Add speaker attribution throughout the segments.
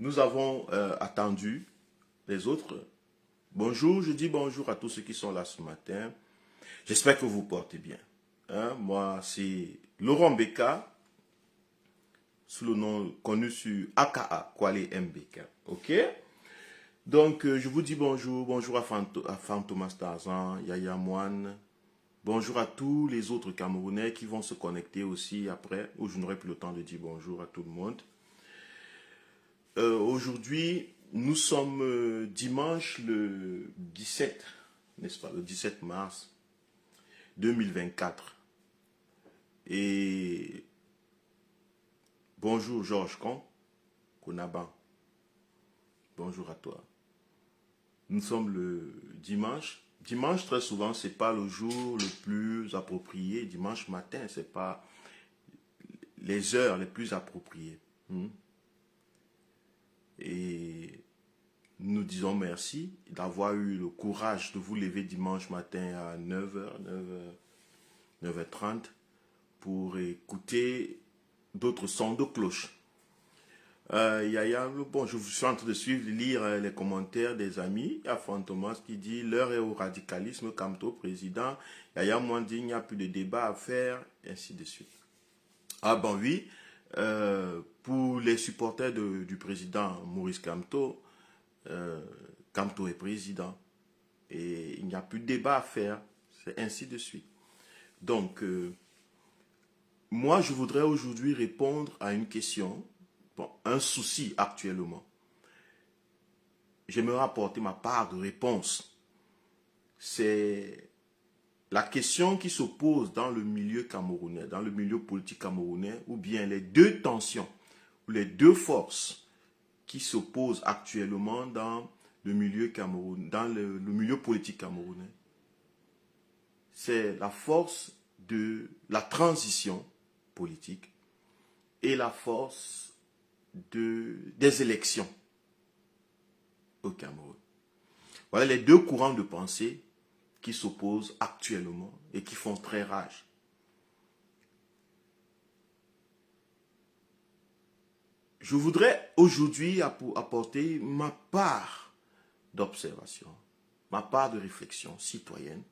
Speaker 1: Nous avons attendu les autres. Bonjour, je dis bonjour à tous ceux qui sont là ce matin. J'espère que vous portez bien. Moi, c'est Laurent Beka, sous le nom connu sur AKA, Kwale MBK. Ok? Donc, je vous dis bonjour. Bonjour à Fantomas Tarzan, Yaya Moine. Bonjour à tous les autres Camerounais qui vont se connecter aussi après, où je n'aurai plus le temps de dire bonjour à tout le monde. Aujourd'hui, nous sommes dimanche le 17, n'est-ce pas, le 17 mars 2024. Et bonjour Georges Konaban. Bonjour à toi. Nous sommes le dimanche. Dimanche, très souvent, c'est pas le jour le plus approprié. Dimanche matin, c'est pas les heures les plus appropriées. Et nous disons merci d'avoir eu le courage de vous lever dimanche matin à 9h, 9h30 pour écouter d'autres sons de cloche. Bon, je suis en train de suivre, lire les commentaires des amis. Il y a Fantomas qui dit l'heure est au radicalisme, Kamto président. Yaya Mwandi, il n'y a plus de débat à faire, et ainsi de suite. Ah bon, oui, pour les supporters du président Maurice Kamto, Kamto est président. Et il n'y a plus de débat à faire, c'est ainsi de suite. Donc, moi, je voudrais aujourd'hui répondre à une question, un souci actuellement. J'aimerais apporter ma part de réponse. C'est la question qui s'oppose dans le milieu camerounais, dans le milieu politique camerounais, ou bien les deux tensions, ou les deux forces qui s'opposent actuellement dans le milieu camerounais, dans le milieu politique camerounais. C'est la force de la transition politique et la force des élections au Cameroun. Voilà les deux courants de pensée qui s'opposent actuellement et qui font très rage. Je voudrais aujourd'hui apporter ma part d'observation, ma part de réflexion citoyenne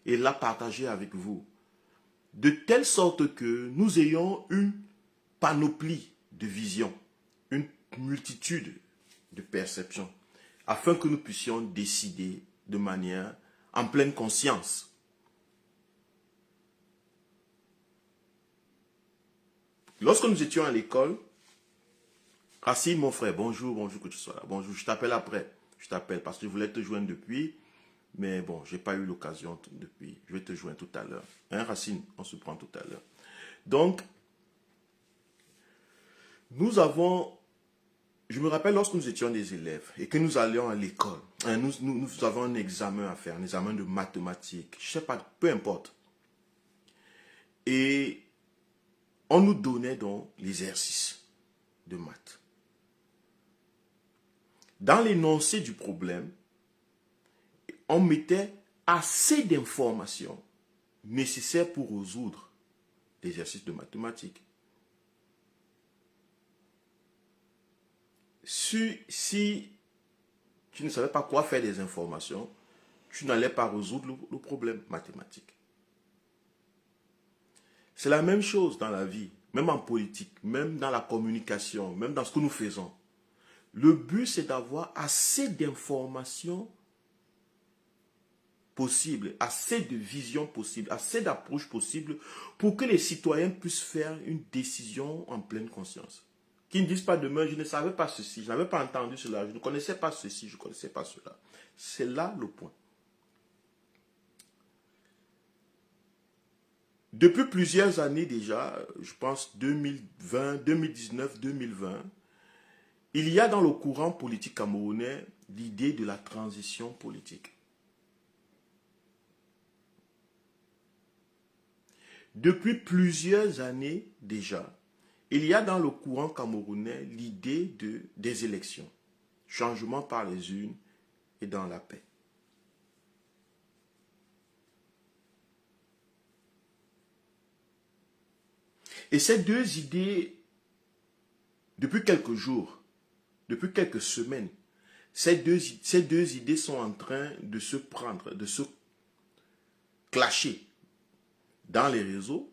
Speaker 1: et la partager avec vous, de telle sorte que nous ayons une panoplie de visions, une multitude de perceptions, afin que nous puissions décider de manière en pleine conscience. Lorsque nous étions à l'école, Racine, mon frère, bonjour que tu sois là. Bonjour, je t'appelle après. Je t'appelle parce que je voulais te joindre depuis, mais bon, je n'ai pas eu l'occasion depuis. Je vais te joindre tout à l'heure. Hein, Racine, on se prend tout à l'heure. Donc, je me rappelle lorsque nous étions des élèves et que nous allions à l'école, hein, nous avons un examen à faire, un examen de mathématiques, je ne sais pas, peu importe. Et on nous donnait donc l'exercice de maths. Dans l'énoncé du problème, on mettait assez d'informations nécessaires pour résoudre l'exercice de mathématiques. Si tu ne savais pas quoi faire des informations, tu n'allais pas résoudre le problème mathématique. C'est la même chose dans la vie, même en politique, même dans la communication, même dans ce que nous faisons. Le but, c'est d'avoir assez d'informations possibles, assez de visions possibles, assez d'approches possibles pour que les citoyens puissent faire une décision en pleine conscience. Qui ne disent pas demain, je ne savais pas ceci, je n'avais pas entendu cela, je ne connaissais pas ceci, je ne connaissais pas cela. C'est là le point. Depuis plusieurs années déjà, je pense 2020, 2019, 2020, il y a dans le courant politique camerounais l'idée de la transition politique. Depuis plusieurs années déjà, il y a dans le courant camerounais l'idée des élections, changement par les urnes et dans la paix. Et ces deux idées, depuis quelques jours, depuis quelques semaines, ces deux idées sont en train de se prendre, de se clasher dans les réseaux,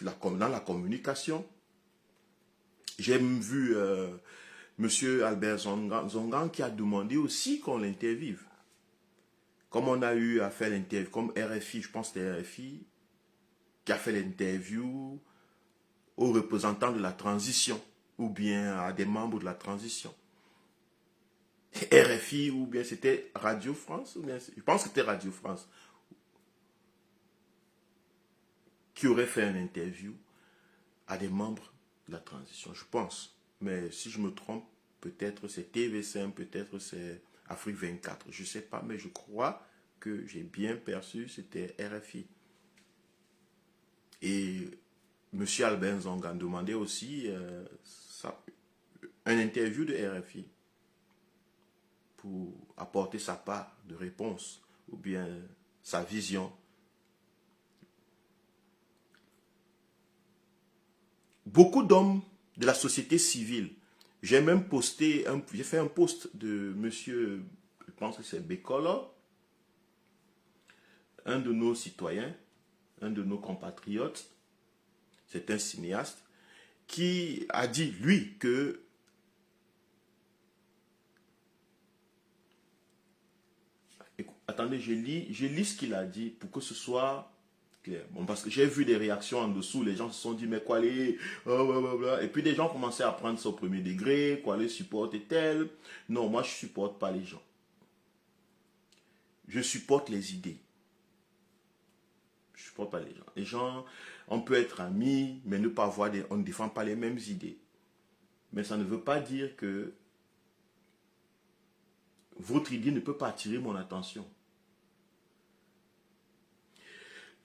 Speaker 1: dans la communication. J'ai vu M. Albert Zongan qui a demandé aussi qu'on l'interviewe. Comme on a eu à faire l'interview, comme RFI, je pense que c'était RFI, qui a fait l'interview aux représentants de la transition, ou bien à des membres de la transition. RFI, ou bien c'était Radio France, ou bien, je pense que c'était Radio France, qui aurait fait une interview à des membres de la transition, je pense. Mais si je me trompe, peut-être c'est TV5, peut-être c'est Afrique 24, je ne sais pas, mais je crois que j'ai bien perçu, c'était RFI. Et M. Albert Zongan demandait aussi un interview de RFI pour apporter sa part de réponse ou bien sa vision. Beaucoup d'hommes de la société civile, j'ai même posté, j'ai fait un post de monsieur, je pense que c'est Bekolo, un de nos citoyens, un de nos compatriotes, c'est un cinéaste, qui a dit, lui, que attendez, je lis ce qu'il a dit pour que ce soit clair. Bon, parce que j'ai vu des réactions en dessous, les gens se sont dit, mais quoi les... Et puis des gens commençaient à prendre ça au premier degré, quoi les supporte et tel. Non, moi je ne supporte pas les gens. Je supporte les idées. Je ne supporte pas les gens. Les gens, on peut être amis, mais ne pas avoir on ne défend pas les mêmes idées. Mais ça ne veut pas dire que votre idée ne peut pas attirer mon attention.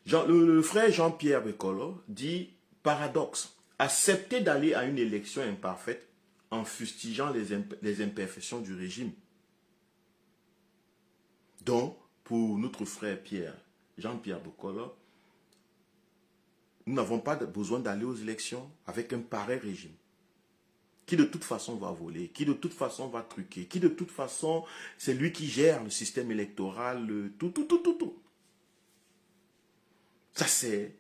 Speaker 1: Le frère Jean-Pierre Bekolo dit, paradoxe, accepter d'aller à une élection imparfaite en fustigeant les imperfections du régime. Donc, pour notre frère Jean-Pierre Bekolo, nous n'avons pas besoin d'aller aux élections avec un pareil régime, qui de toute façon va voler, qui de toute façon va truquer, qui de toute façon, c'est lui qui gère le système électoral, tout. Ça, c'est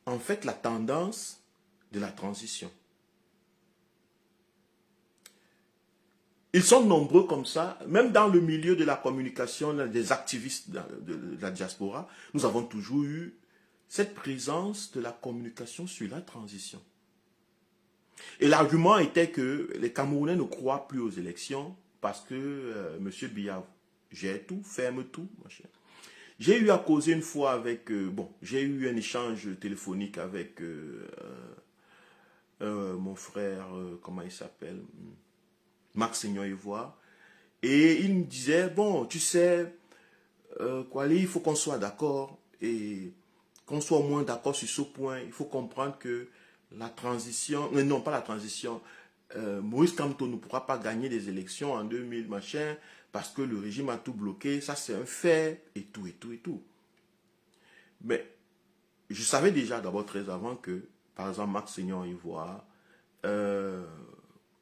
Speaker 1: en fait la tendance de la transition. Ils sont nombreux comme ça, même dans le milieu de la communication, des activistes de la diaspora, nous avons toujours eu cette présence de la communication sur la transition. Et l'argument était que les Camerounais ne croient plus aux élections parce que M. Biya gère tout, ferme tout, machin. J'ai eu à causer une fois avec... j'ai eu un échange téléphonique avec mon frère, comment il s'appelle, Max Seignon-Ivoire. Et il me disait, bon, tu sais, il faut qu'on soit d'accord. Et qu'on soit au moins d'accord sur ce point. Il faut comprendre que la transition... non, pas la transition. Maurice Kamto ne pourra pas gagner des élections en 2000, machin, parce que le régime a tout bloqué. Ça, c'est un fait, et tout. Mais je savais déjà d'abord très avant que, par exemple, Max Seignon-Ivoire,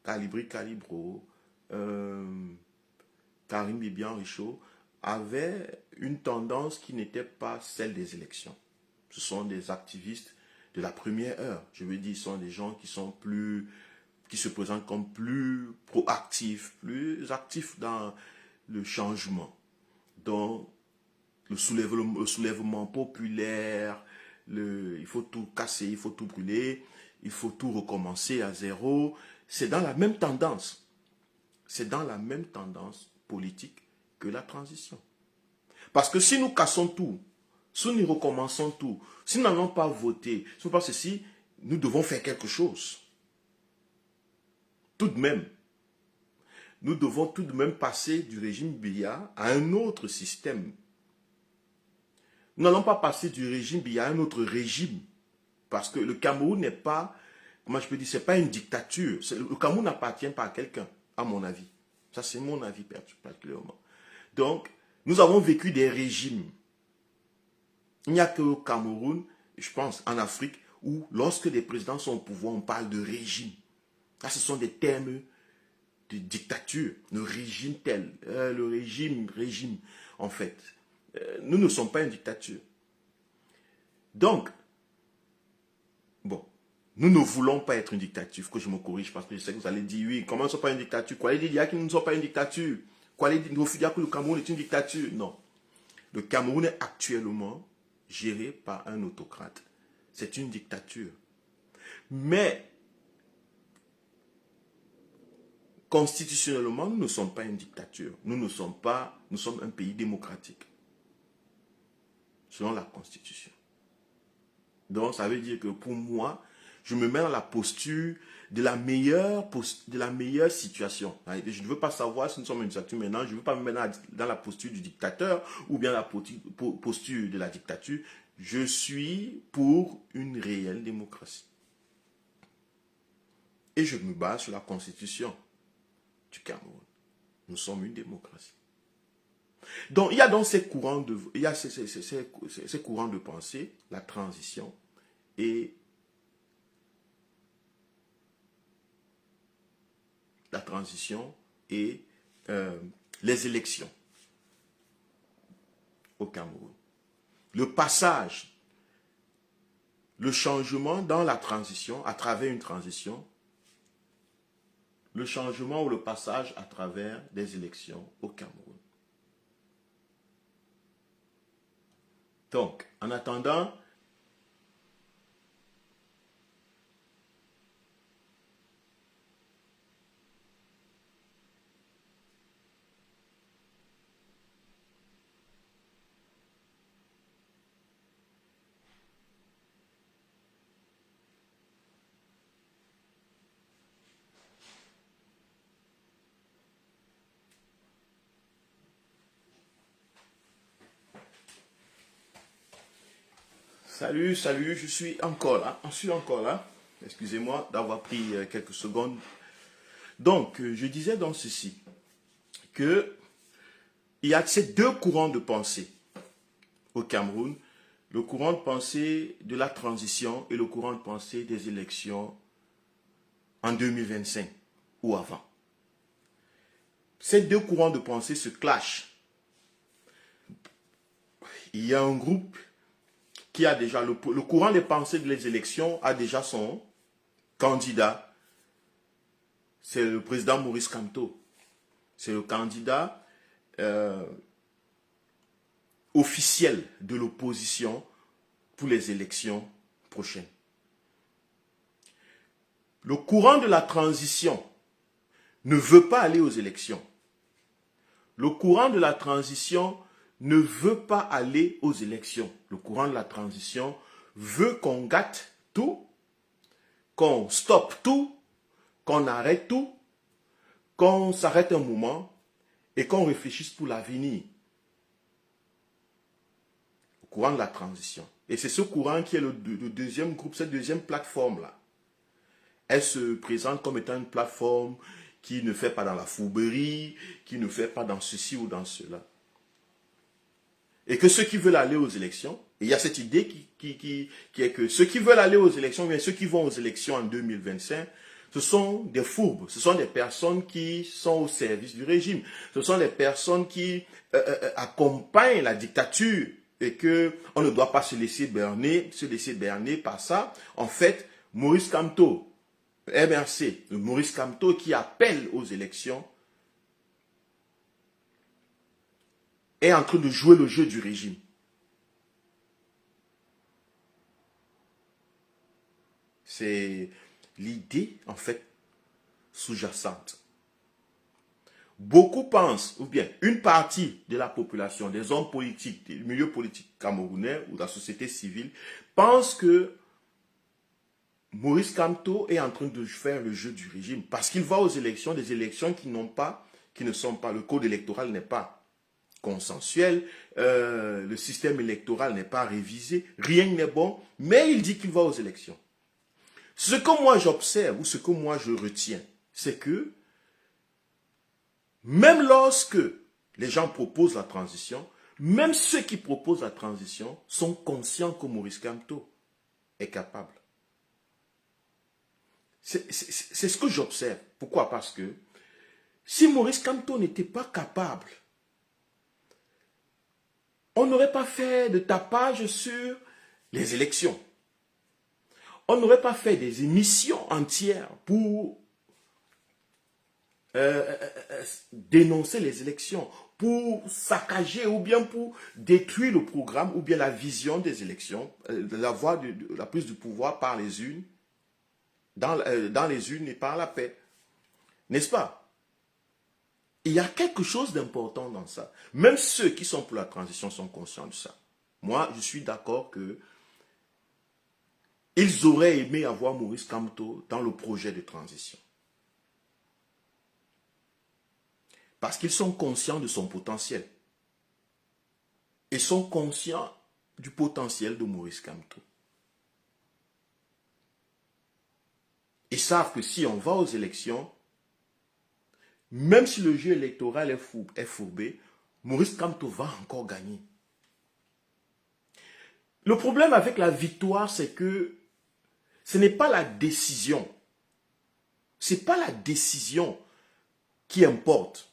Speaker 1: Calibro, Karim Bibian-Richaud avaient une tendance qui n'était pas celle des élections. Ce sont des activistes de la première heure. Je veux dire, ce sont des gens qui se présentent comme plus proactifs, plus actifs dans le changement, dans le soulèvement populaire, il faut tout casser, il faut tout brûler, il faut tout recommencer à zéro. C'est dans la même tendance. C'est dans la même tendance politique que la transition. Parce que si nous cassons tout, si nous recommençons tout, si nous n'allons pas voter, si nous pas ceci, nous devons faire quelque chose. Tout de même. Nous devons tout de même passer du régime Biya à un autre système. Nous n'allons pas passer du régime Biya à un autre régime. Parce que le Cameroun n'est pas, comment je peux dire, c'est pas une dictature. Le Cameroun n'appartient pas à quelqu'un, à mon avis. Ça, c'est mon avis particulièrement. Donc, nous avons vécu des régimes. Il n'y a qu'au Cameroun, je pense, en Afrique, où lorsque les présidents sont au pouvoir, on parle de régime. Là, ce sont des termes de dictature, le régime tel, le régime, en fait. Nous ne sommes pas une dictature. Donc, bon, nous ne voulons pas être une dictature. Il faut que je me corrige parce que je sais que vous allez dire, oui, comment ne sommes pas une dictature? Quoi, allez dire que nous ne sommes pas une dictature? Quoi, allez dire que le Cameroun est une dictature? Non. Le Cameroun est actuellement géré par un autocrate. C'est une dictature. Mais, constitutionnellement, nous ne sommes pas une dictature. Nous sommes un pays démocratique. Selon la Constitution. Donc, ça veut dire que pour moi, je me mets dans la posture de la meilleure situation. Je ne veux pas savoir si nous sommes une dictature maintenant. Je ne veux pas me mettre dans la posture du dictateur ou bien la posture de la dictature. Je suis pour une réelle démocratie. Et je me base sur la Constitution du Cameroun. Nous sommes une démocratie. Donc, il y a donc ces courants de pensée, la transition et les élections au Cameroun. Le passage, le changement dans la transition, à travers une transition, le changement ou le passage à travers des élections au Cameroun. Donc, en attendant, salut, je suis encore là. Excusez-moi d'avoir pris quelques secondes. Donc, je disais dans ceci, que il y a ces deux courants de pensée au Cameroun, le courant de pensée de la transition et le courant de pensée des élections en 2025 ou avant. Ces deux courants de pensée se clashent. Il y a un groupe qui a déjà, le courant des pensées des élections a déjà son candidat. C'est le président Maurice Kamto. C'est le candidat officiel de l'opposition pour les élections prochaines. Le courant de la transition ne veut pas aller aux élections. Le courant de la transition ne veut pas aller aux élections. Le courant de la transition veut qu'on gâte tout, qu'on stoppe tout, qu'on arrête tout, qu'on s'arrête un moment et qu'on réfléchisse pour l'avenir. Le courant de la transition. Et c'est ce courant qui est le deuxième groupe, cette deuxième plateforme-là. Elle se présente comme étant une plateforme qui ne fait pas dans la fourberie, qui ne fait pas dans ceci ou dans cela. Et que ceux qui veulent aller aux élections, et il y a cette idée qui est que ceux qui veulent aller aux élections, bien ceux qui vont aux élections en 2025, ce sont des fourbes, ce sont des personnes qui sont au service du régime, ce sont des personnes qui accompagnent la dictature et qu'on ne doit pas se laisser berner par ça. En fait, Maurice Kamto, MRC, Maurice Kamto qui appelle aux élections, est en train de jouer le jeu du régime. C'est l'idée, en fait, sous-jacente. Beaucoup pensent, ou bien une partie de la population, des hommes politiques, du milieu politique camerounais ou de la société civile, pensent que Maurice Kamto est en train de faire le jeu du régime parce qu'il va aux élections, des élections qui ne sont pas, le code électoral n'est pas consensuel, le système électoral n'est pas révisé, rien n'est bon, mais il dit qu'il va aux élections. Ce que moi j'observe ou ce que moi je retiens, c'est que même lorsque les gens proposent la transition, même ceux qui proposent la transition sont conscients que Maurice Kamto est capable. C'est ce que j'observe. Pourquoi? Parce que si Maurice Kamto n'était pas capable, on n'aurait pas fait de tapage sur les élections. On n'aurait pas fait des émissions entières pour dénoncer les élections, pour saccager ou bien pour détruire le programme ou bien la vision des élections, la voie de la prise du pouvoir par les unes, dans les unes et par la paix. N'est-ce pas? Il y a quelque chose d'important dans ça. Même ceux qui sont pour la transition sont conscients de ça. Moi, je suis d'accord que ils auraient aimé avoir Maurice Kamto dans le projet de transition. Parce qu'ils sont conscients de son potentiel. Ils sont conscients du potentiel de Maurice Kamto. Ils savent que si on va aux élections, même si le jeu électoral est fourbé, Maurice Kamto va encore gagner. Le problème avec la victoire, c'est que ce n'est pas la décision. Ce n'est pas la décision qui importe.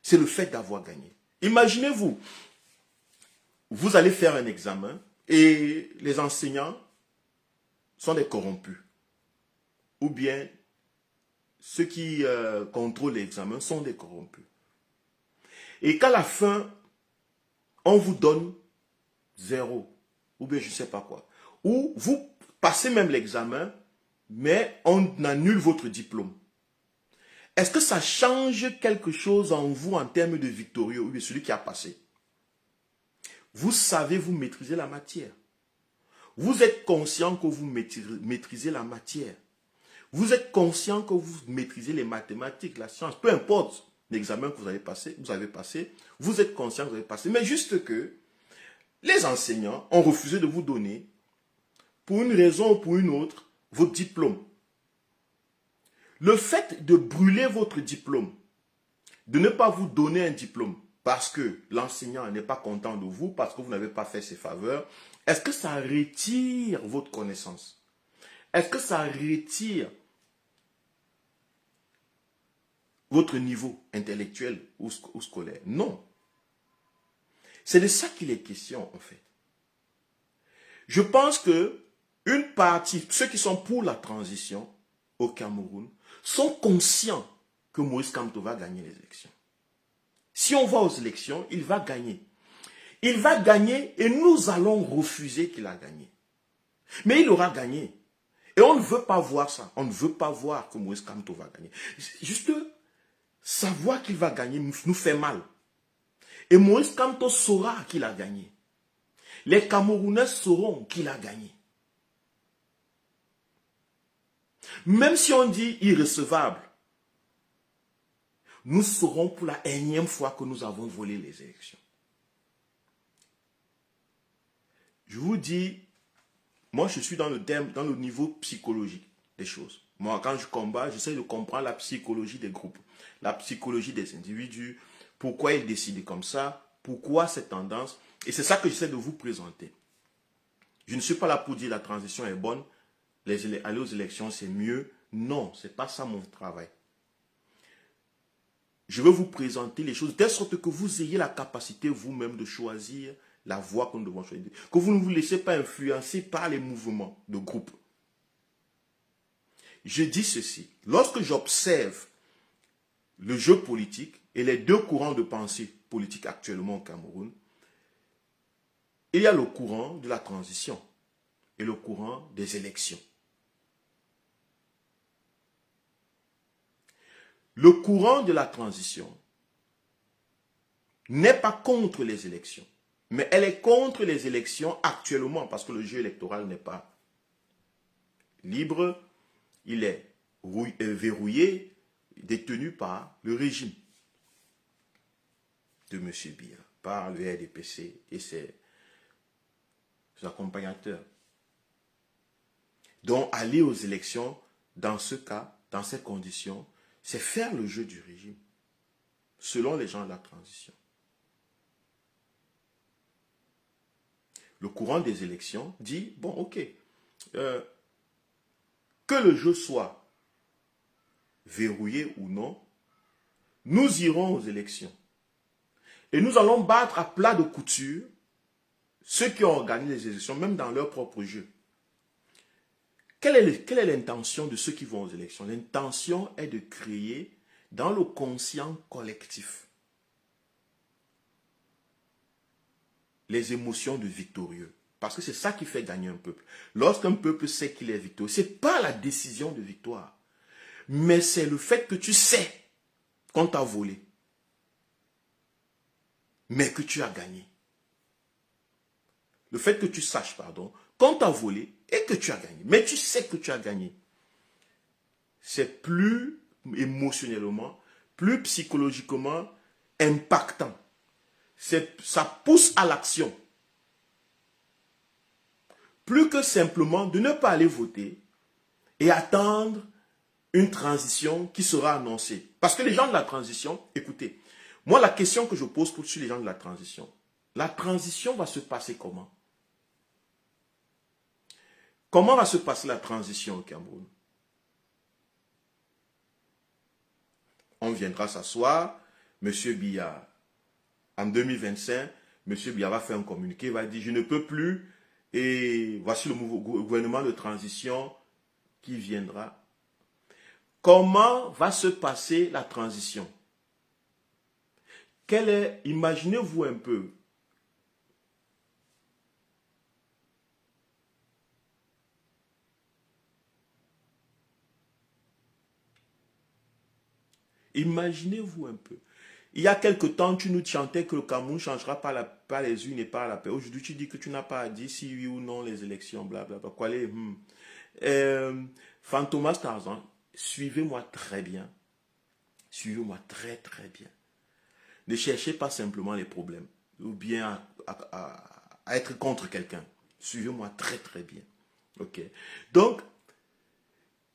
Speaker 1: C'est le fait d'avoir gagné. Imaginez-vous, vous allez faire un examen et les enseignants sont des corrompus. Ou bien ceux qui contrôlent l'examen sont des corrompus. Et qu'à la fin, on vous donne 0, ou bien je ne sais pas quoi. Ou vous passez même l'examen, mais on annule votre diplôme. Est-ce que ça change quelque chose en vous en termes de victorieux, ou bien celui qui a passé? Vous savez, vous maîtrisez la matière. Vous êtes conscient que vous maîtrisez la matière. Vous êtes conscient que vous maîtrisez les mathématiques, la science, peu importe l'examen que vous avez passé, vous êtes conscient que vous avez passé. Mais juste que les enseignants ont refusé de vous donner, pour une raison ou pour une autre, votre diplôme. Le fait de brûler votre diplôme, de ne pas vous donner un diplôme, parce que l'enseignant n'est pas content de vous, parce que vous n'avez pas fait ses faveurs, est-ce que ça retire votre connaissance? Est-ce que ça retire votre niveau intellectuel ou scolaire? Non. C'est de ça qu'il est question, en fait. Je pense que une partie, ceux qui sont pour la transition au Cameroun, sont conscients que Maurice Kamto va gagner les élections. Si on va aux élections, il va gagner. Il va gagner et nous allons refuser qu'il a gagné. Mais il aura gagné. Et on ne veut pas voir ça. On ne veut pas voir que Maurice Kamto va gagner. Juste savoir qu'il va gagner nous fait mal. Et Maurice Kamto saura qu'il a gagné. Les Camerounais sauront qu'il a gagné. Même si on dit irrecevable, nous saurons pour la énième fois que nous avons volé les élections. Je vous dis, moi je suis dans le niveau psychologique des choses. Moi quand je combats, j'essaie de comprendre la psychologie des groupes, la psychologie des individus, pourquoi ils décident comme ça, pourquoi cette tendance. Et c'est ça que j'essaie de vous présenter. Je ne suis pas là pour dire la transition est bonne, aller aux élections c'est mieux. Non, ce n'est pas ça mon travail. Je veux vous présenter les choses de telle sorte que vous ayez la capacité vous-même de choisir la voie que nous devons choisir. Que vous ne vous laissez pas influencer par les mouvements de groupe. Je dis ceci. Lorsque j'observe le jeu politique et les deux courants de pensée politique actuellement au Cameroun, il y a le courant de la transition et le courant des élections. Le courant de la transition n'est pas contre les élections, mais elle est contre les élections actuellement parce que le jeu électoral n'est pas libre, il est verrouillé, détenu par le régime de M. Biya, par le RDPC et ses accompagnateurs. Donc aller aux élections, dans ce cas, dans ces conditions, c'est faire le jeu du régime, selon les gens de la transition. Le courant des élections dit, bon ok, que le jeu soit verrouillé ou non, nous irons aux élections. Et nous allons battre à plat de couture ceux qui ont organisé les élections, même dans leur propre jeu. Quelle est l'intention de ceux qui vont aux élections? L'intention est de créer dans le conscient collectif les émotions de victorieux. Parce que c'est ça qui fait gagner un peuple. Lorsqu'un peuple sait qu'il est victorieux, ce n'est pas la décision de victoire, mais c'est le fait que tu sais qu'on t'a volé, mais que tu as gagné. Le fait que tu saches, pardon, qu'on t'a volé et que tu as gagné, mais tu sais que tu as gagné. C'est plus émotionnellement, plus psychologiquement impactant. Ça pousse à l'action. Plus que simplement de ne pas aller voter et attendre une transition qui sera annoncée. Parce que les gens de la transition, écoutez, moi la question que je pose pour les gens de la transition va se passer comment? Comment va se passer la transition au Cameroun? On viendra s'asseoir, M. Biya, en 2025, M. Biya va faire un communiqué, va dire, je ne peux plus, et voici le gouvernement de transition qui viendra. Comment va se passer la transition? Imaginez-vous un peu, imaginez-vous un peu. Il y a quelque temps, tu nous chantais que le Cameroun ne changera pas les unes et pas la paix. Aujourd'hui, tu dis que tu n'as pas à dire si oui ou non les élections, blablabla. Fantomas Tarzan, suivez-moi très bien. Suivez-moi très très bien. Ne cherchez pas simplement les problèmes ou bien à être contre quelqu'un. Suivez-moi très très bien. Ok. Donc,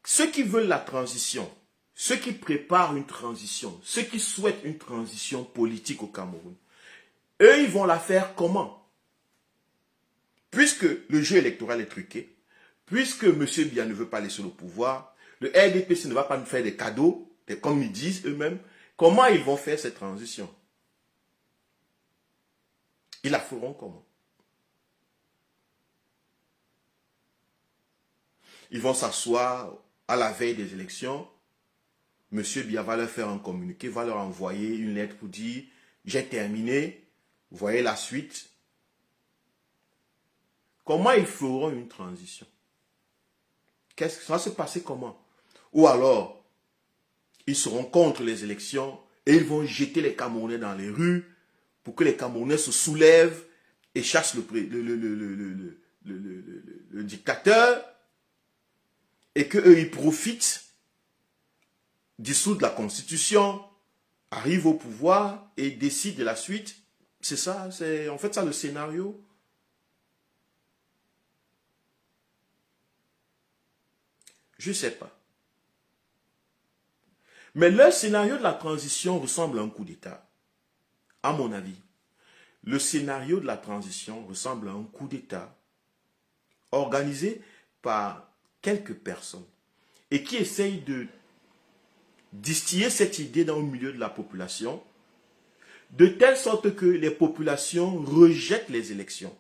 Speaker 1: ceux qui veulent la transition, ceux qui préparent une transition, ceux qui souhaitent une transition politique au Cameroun, eux, ils vont la faire comment? Puisque le jeu électoral est truqué, puisque M. Biya ne veut pas laisser le pouvoir, le RDPC ne va pas nous faire des cadeaux, comme ils disent eux-mêmes, comment ils vont faire cette transition? Ils la feront comment? Ils vont s'asseoir à la veille des élections. M. Biya va leur faire un communiqué, va leur envoyer une lettre pour dire « J'ai terminé, vous voyez la suite ». Comment ils feront une transition? Qu'est-ce que ça va se passer comment? Ou alors, ils seront contre les élections et ils vont jeter les Camerounais dans les rues pour que les Camerounais se soulèvent et chassent le dictateur et qu'eux, ils profitent, dissoudre la Constitution, arrivent au pouvoir et décident de la suite. C'est ça, c'est en fait ça le scénario. Je ne sais pas. Mais le scénario de la transition ressemble à un coup d'État, à mon avis. Le scénario de la transition ressemble à un coup d'État organisé par quelques personnes et qui essayent de distiller cette idée dans le milieu de la population de telle sorte que les populations rejettent les élections.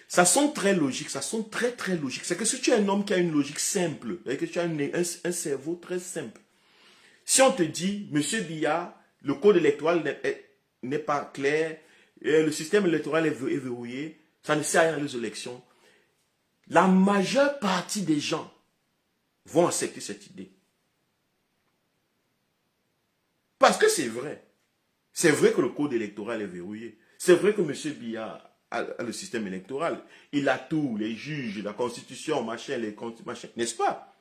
Speaker 1: Ça sonne très logique, ça sonne très très logique. C'est que si tu es un homme qui a une logique simple, et que tu as un cerveau très simple, si on te dit, Monsieur Biya, le code électoral n'est pas clair, le système électoral est verrouillé, ça ne sert à rien les élections, la majeure partie des gens vont accepter cette idée. Parce que c'est vrai. C'est vrai que le code électoral est verrouillé. C'est vrai que M. Biya a le système électoral. Il a tout, les juges, la constitution, machin, machin, n'est-ce pas?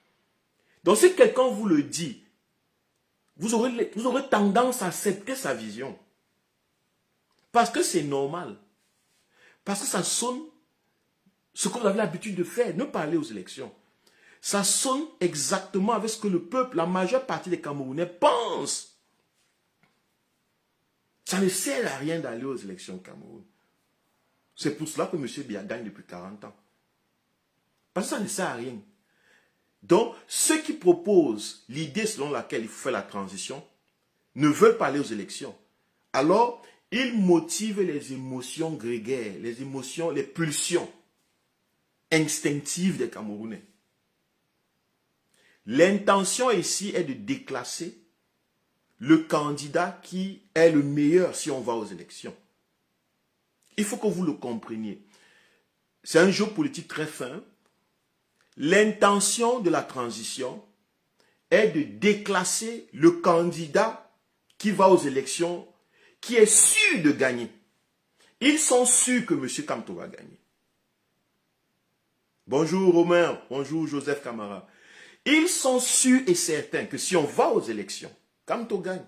Speaker 1: Donc si quelqu'un vous le dit, vous aurez tendance à accepter sa vision. Parce que c'est normal. Parce que ça sonne ce que vous avez l'habitude de faire, ne pas aller aux élections. Ça sonne exactement avec ce que le peuple, la majeure partie des Camerounais pensent. Ça ne sert à rien d'aller aux élections au Cameroun. C'est pour cela que M. Biya gagne depuis 40 ans. Parce que ça ne sert à rien. Donc, ceux qui proposent l'idée selon laquelle il faut faire la transition ne veulent pas aller aux élections. Alors, ils motivent les émotions grégaires, les émotions, les pulsions instinctives des Camerounais. L'intention ici est de déclasser le candidat qui est le meilleur si on va aux élections. Il faut que vous le compreniez. C'est un jeu politique très fin. L'intention de la transition est de déclasser le candidat qui va aux élections, qui est sûr de gagner. Ils sont sûrs que M. Kamto va gagner. Bonjour Romain, bonjour Joseph Camara. Ils sont sûrs et certains que si on va aux élections, Kamto gagne.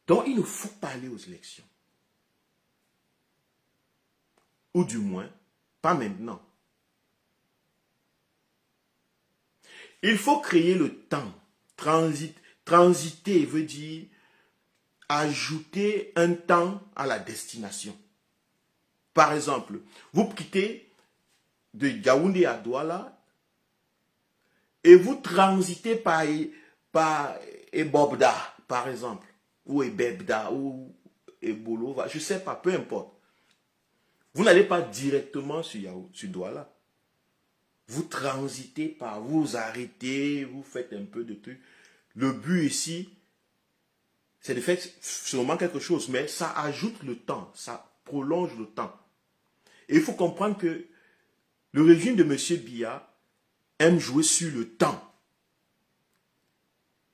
Speaker 1: Donc il ne faut pas aller aux élections. Ou du moins, pas maintenant. Il faut créer le temps. Transiter veut dire ajouter un temps à la destination. Par exemple, vous quittez de Yaoundé à Douala et vous transitez par Ebobda, par exemple, ou Ebebda, ou Ebolova, je ne sais pas, peu importe. Vous n'allez pas directement sur Douala. Vous transitez par, vous arrêtez, vous faites un peu de trucs. Le but ici, c'est de faire sûrement quelque chose, mais ça ajoute le temps, ça prolonge le temps. Et il faut comprendre que le régime de M. Biya aime jouer sur le temps.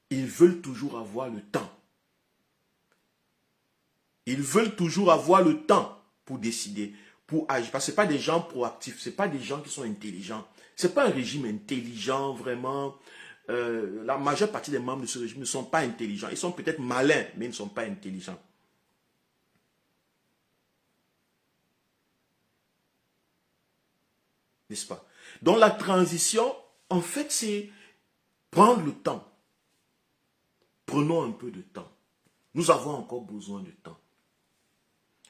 Speaker 1: Ils veulent toujours avoir le temps. Ils veulent toujours avoir le temps pour décider, pour agir. Parce que ce pas des gens proactifs, ce pas des gens qui sont intelligents. Ce n'est pas un régime intelligent, vraiment. La majeure partie des membres de ce régime ne sont pas intelligents. Ils sont peut-être malins, mais ils ne sont pas intelligents. N'est-ce pas? Donc la transition, en fait, c'est prendre le temps. Prenons un peu de temps. Nous avons encore besoin de temps.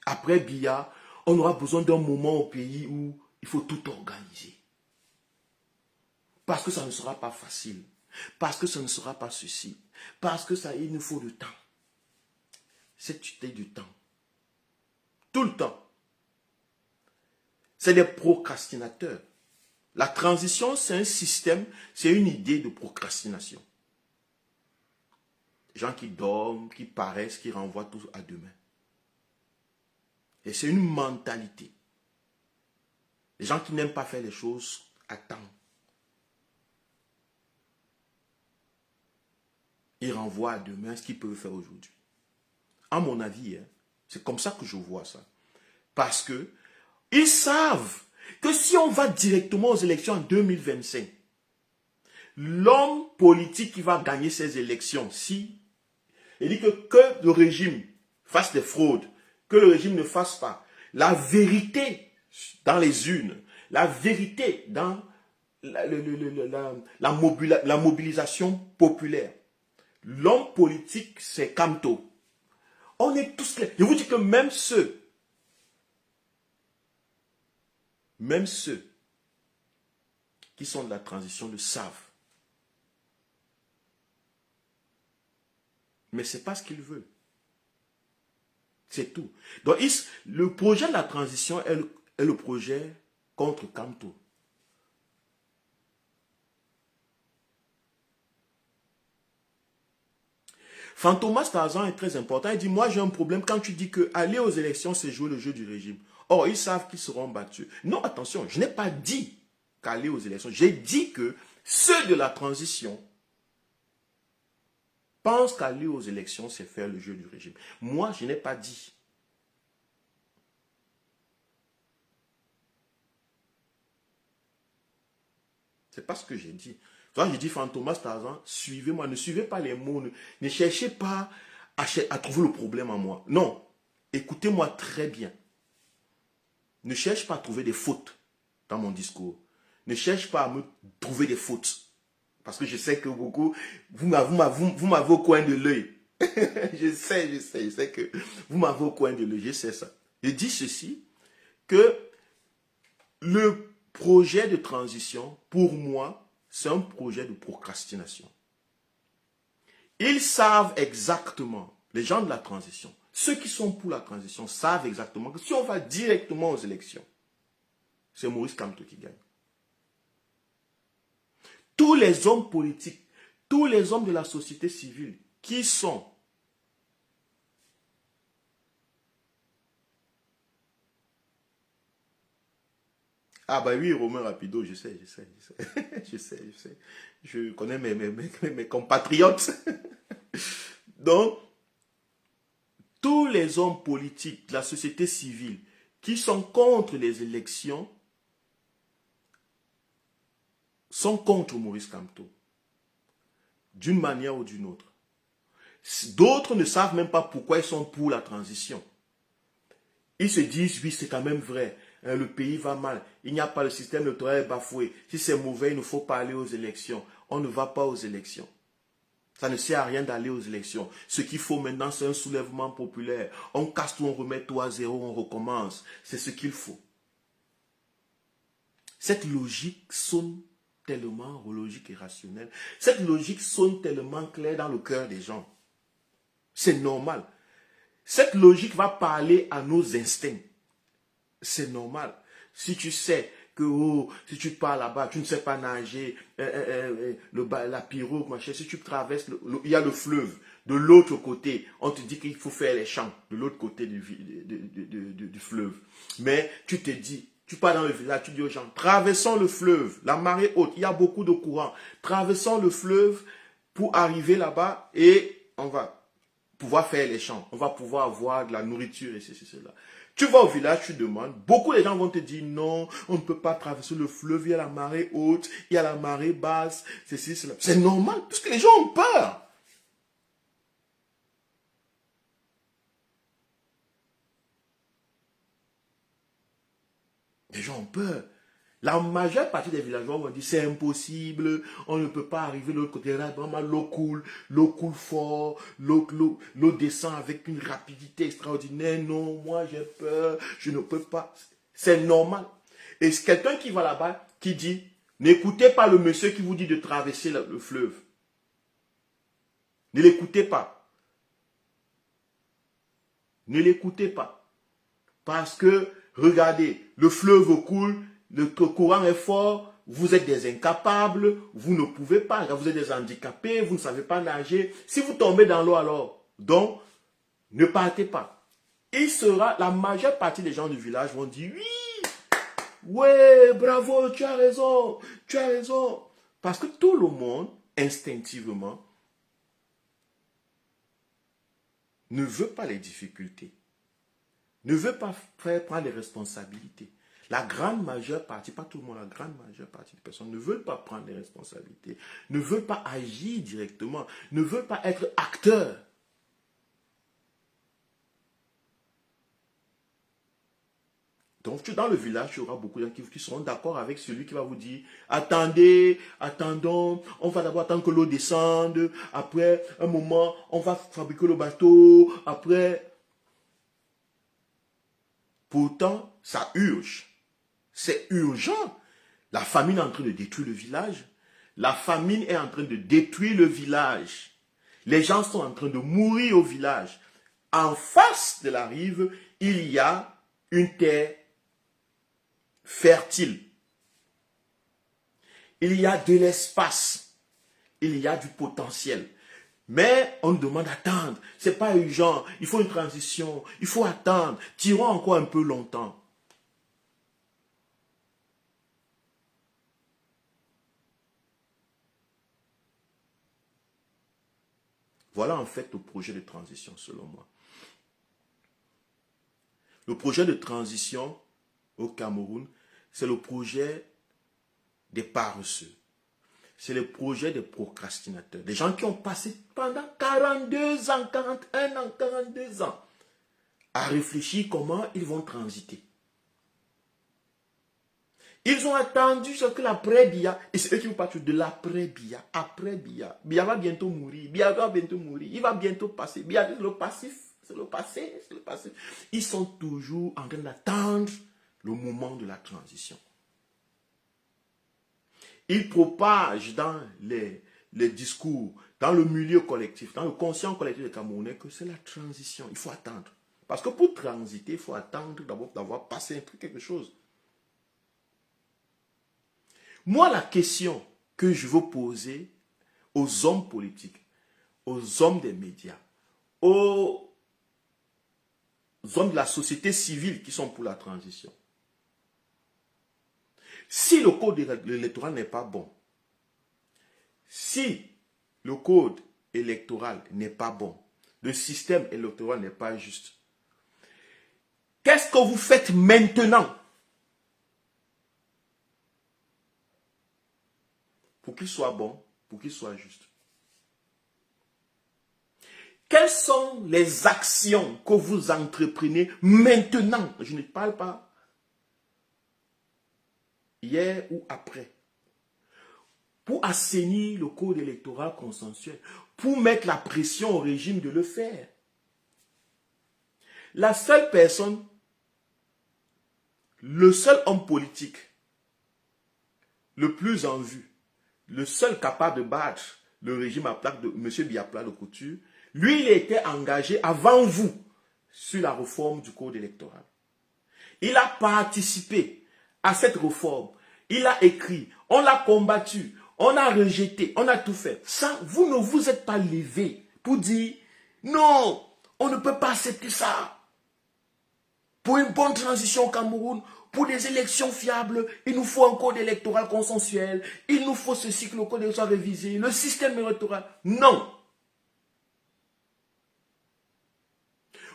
Speaker 1: Après Biya, on aura besoin d'un moment au pays où il faut tout organiser. Parce que ça ne sera pas facile. Parce que ça ne sera pas ceci. Parce que ça, il nous faut du temps. Cette idée du temps. Tout le temps. C'est des procrastinateurs. La transition, c'est un système, c'est une idée de procrastination. Des gens qui dorment, qui paraissent, qui renvoient tout à demain. Et c'est une mentalité. Les gens qui n'aiment pas faire les choses à temps. Ils renvoient à demain ce qu'ils peuvent faire aujourd'hui. À mon avis, c'est comme ça que je vois ça. Parce que ils savent que si on va directement aux élections en 2025, l'homme politique qui va gagner ces élections, si il dit que le régime fasse des fraudes, que le régime ne fasse pas, la vérité dans les urnes, la vérité dans la mobilisation populaire, l'homme politique, c'est Kamto. On est tous clairs. Je vous dis que même ceux qui sont de la transition le savent. Mais ce n'est pas ce qu'ils veulent. C'est tout. Donc, le projet de la transition est le projet contre Kamto. Fantomas Tarzan est très important. Il dit, moi j'ai un problème quand tu dis que aller aux élections, c'est jouer le jeu du régime. Or, ils savent qu'ils seront battus. Non, attention, je n'ai pas dit qu'aller aux élections. J'ai dit que ceux de la transition pensent qu'aller aux élections, c'est faire le jeu du régime. Moi, je n'ai pas dit. C'est pas ce que j'ai dit. Toi, j'ai dit, Fantomas Tarzan, suivez-moi, ne suivez pas les mots, ne cherchez pas à trouver le problème en moi. Non, écoutez-moi très bien. Ne cherche pas à trouver des fautes dans mon discours. Ne cherche pas à me trouver des fautes. Parce que je sais que beaucoup, vous m'avez au coin de l'œil. je sais que vous m'avez au coin de l'œil, je sais ça. Je dis ceci, que Le projet de transition, pour moi, c'est un projet de procrastination. Ils savent exactement, les gens de la transition, ceux qui sont pour la transition savent exactement que si on va directement aux élections, c'est Maurice Kamto qui gagne. Tous les hommes politiques, tous les hommes de la société civile qui sont ah bah oui, Romain Rapido, je sais. Je connais mes compatriotes. Donc, tous les hommes politiques de la société civile qui sont contre les élections sont contre Maurice Kamto, d'une manière ou d'une autre. D'autres ne savent même pas pourquoi ils sont pour la transition. Ils se disent, oui, c'est quand même vrai. Le pays va mal. Il n'y a pas le système électoral bafoué. Si c'est mauvais, il ne faut pas aller aux élections. On ne va pas aux élections. Ça ne sert à rien d'aller aux élections. Ce qu'il faut maintenant, c'est un soulèvement populaire. On casse tout, on remet tout à zéro, on recommence. C'est ce qu'il faut. Cette logique sonne tellement logique et rationnelle. Cette logique sonne tellement claire dans le cœur des gens. C'est normal. Cette logique va parler à nos instincts. C'est normal. Si tu sais que si tu pars là-bas, tu ne sais pas nager, la pirogue, machin, si tu traverses, il y a le fleuve. De l'autre côté, on te dit qu'il faut faire les champs, de l'autre côté du fleuve. Mais tu te dis, tu pars dans le village, tu dis aux gens, traversons le fleuve, la marée haute, il y a beaucoup de courant. Traversons le fleuve pour arriver là-bas et on va pouvoir faire les champs. On va pouvoir avoir de la nourriture et ceci, cela. Tu vas au village, tu demandes. Beaucoup de gens vont te dire non, on ne peut pas traverser le fleuve, il y a la marée haute, il y a la marée basse, ceci, cela. C'est normal, parce que les gens ont peur. Les gens ont peur. La majeure partie des villageois vont dire c'est impossible, on ne peut pas arriver de l'autre côté. Là, vraiment, l'eau coule fort, l'eau descend avec une rapidité extraordinaire. Non, moi j'ai peur, je ne peux pas. C'est normal. Et c'est quelqu'un qui va là-bas qui dit n'écoutez pas le monsieur qui vous dit de traverser le fleuve. Ne l'écoutez pas. Ne l'écoutez pas. Parce que, regardez, le fleuve coule, le courant est fort, vous êtes des incapables, vous ne pouvez pas, vous êtes des handicapés, vous ne savez pas nager. Si vous tombez dans l'eau alors, donc, ne partez pas. La majeure partie des gens du village vont dire, oui, ouais, bravo, tu as raison, tu as raison. Parce que tout le monde, instinctivement, ne veut pas les difficultés, ne veut pas faire prendre les responsabilités. La grande majeure partie, pas tout le monde, la grande majeure partie des personnes ne veulent pas prendre les responsabilités, ne veulent pas agir directement, ne veulent pas être acteurs. Donc, dans le village, il y aura beaucoup de gens qui seront d'accord avec celui qui va vous dire attendez, attendons, on va d'abord attendre que l'eau descende, après, un moment, on va fabriquer le bateau, après. Pourtant, ça urge. C'est urgent. La famine est en train de détruire le village. La famine est en train de détruire le village. Les gens sont en train de mourir au village. En face de la rive, il y a une terre fertile. Il y a de l'espace. Il y a du potentiel. Mais on nous demande d'attendre. Ce n'est pas urgent. Il faut une transition. Il faut attendre. Tirons encore un peu longtemps. Voilà en fait le projet de transition selon moi. Le projet de transition au Cameroun, c'est le projet des paresseux. C'est le projet des procrastinateurs. Des gens qui ont passé pendant 42 ans, 41 ans, 42 ans à réfléchir comment ils vont transiter. Ils ont attendu ce que l'après-Biya, et c'est eux qui vous parlent de l'après-Biya, après Biya. Biya va bientôt mourir, Biya va bientôt mourir, il va bientôt passer. Biya, c'est le passif, c'est le passé, c'est le passé. Ils sont toujours en train d'attendre le moment de la transition. ils propagent dans les discours, dans le milieu collectif, dans le conscient collectif des Camerounais que c'est la transition. Il faut attendre. Parce que pour transiter, il faut attendre d'abord d'avoir passé un truc, quelque chose. Moi, la question que je veux poser aux hommes politiques, aux hommes des médias, aux hommes de la société civile qui sont pour la transition. Si le code électoral n'est pas bon, si le code électoral n'est pas bon, le système électoral n'est pas juste, qu'est-ce que vous faites maintenant pour qu'il soit bon, pour qu'il soit juste? Quelles sont les actions que vous entreprenez maintenant? Je ne parle pas hier ou après. Pour assainir le code électoral consensuel, pour mettre la pression au régime de le faire. La seule personne, le seul homme politique, le plus en vue, le seul capable de battre le régime à plaque de M. Biapla de Couture, lui, il était engagé avant vous sur la réforme du code électoral. Il a participé à cette réforme. Il a écrit, on l'a combattu, on a rejeté, on a tout fait. Ça, vous ne vous êtes pas levé pour dire, non, on ne peut pas accepter ça. Pour une bonne transition au Cameroun, pour des élections fiables, il nous faut un code électoral consensuel, il nous faut ceci que le code soit révisé, le système électoral. Non.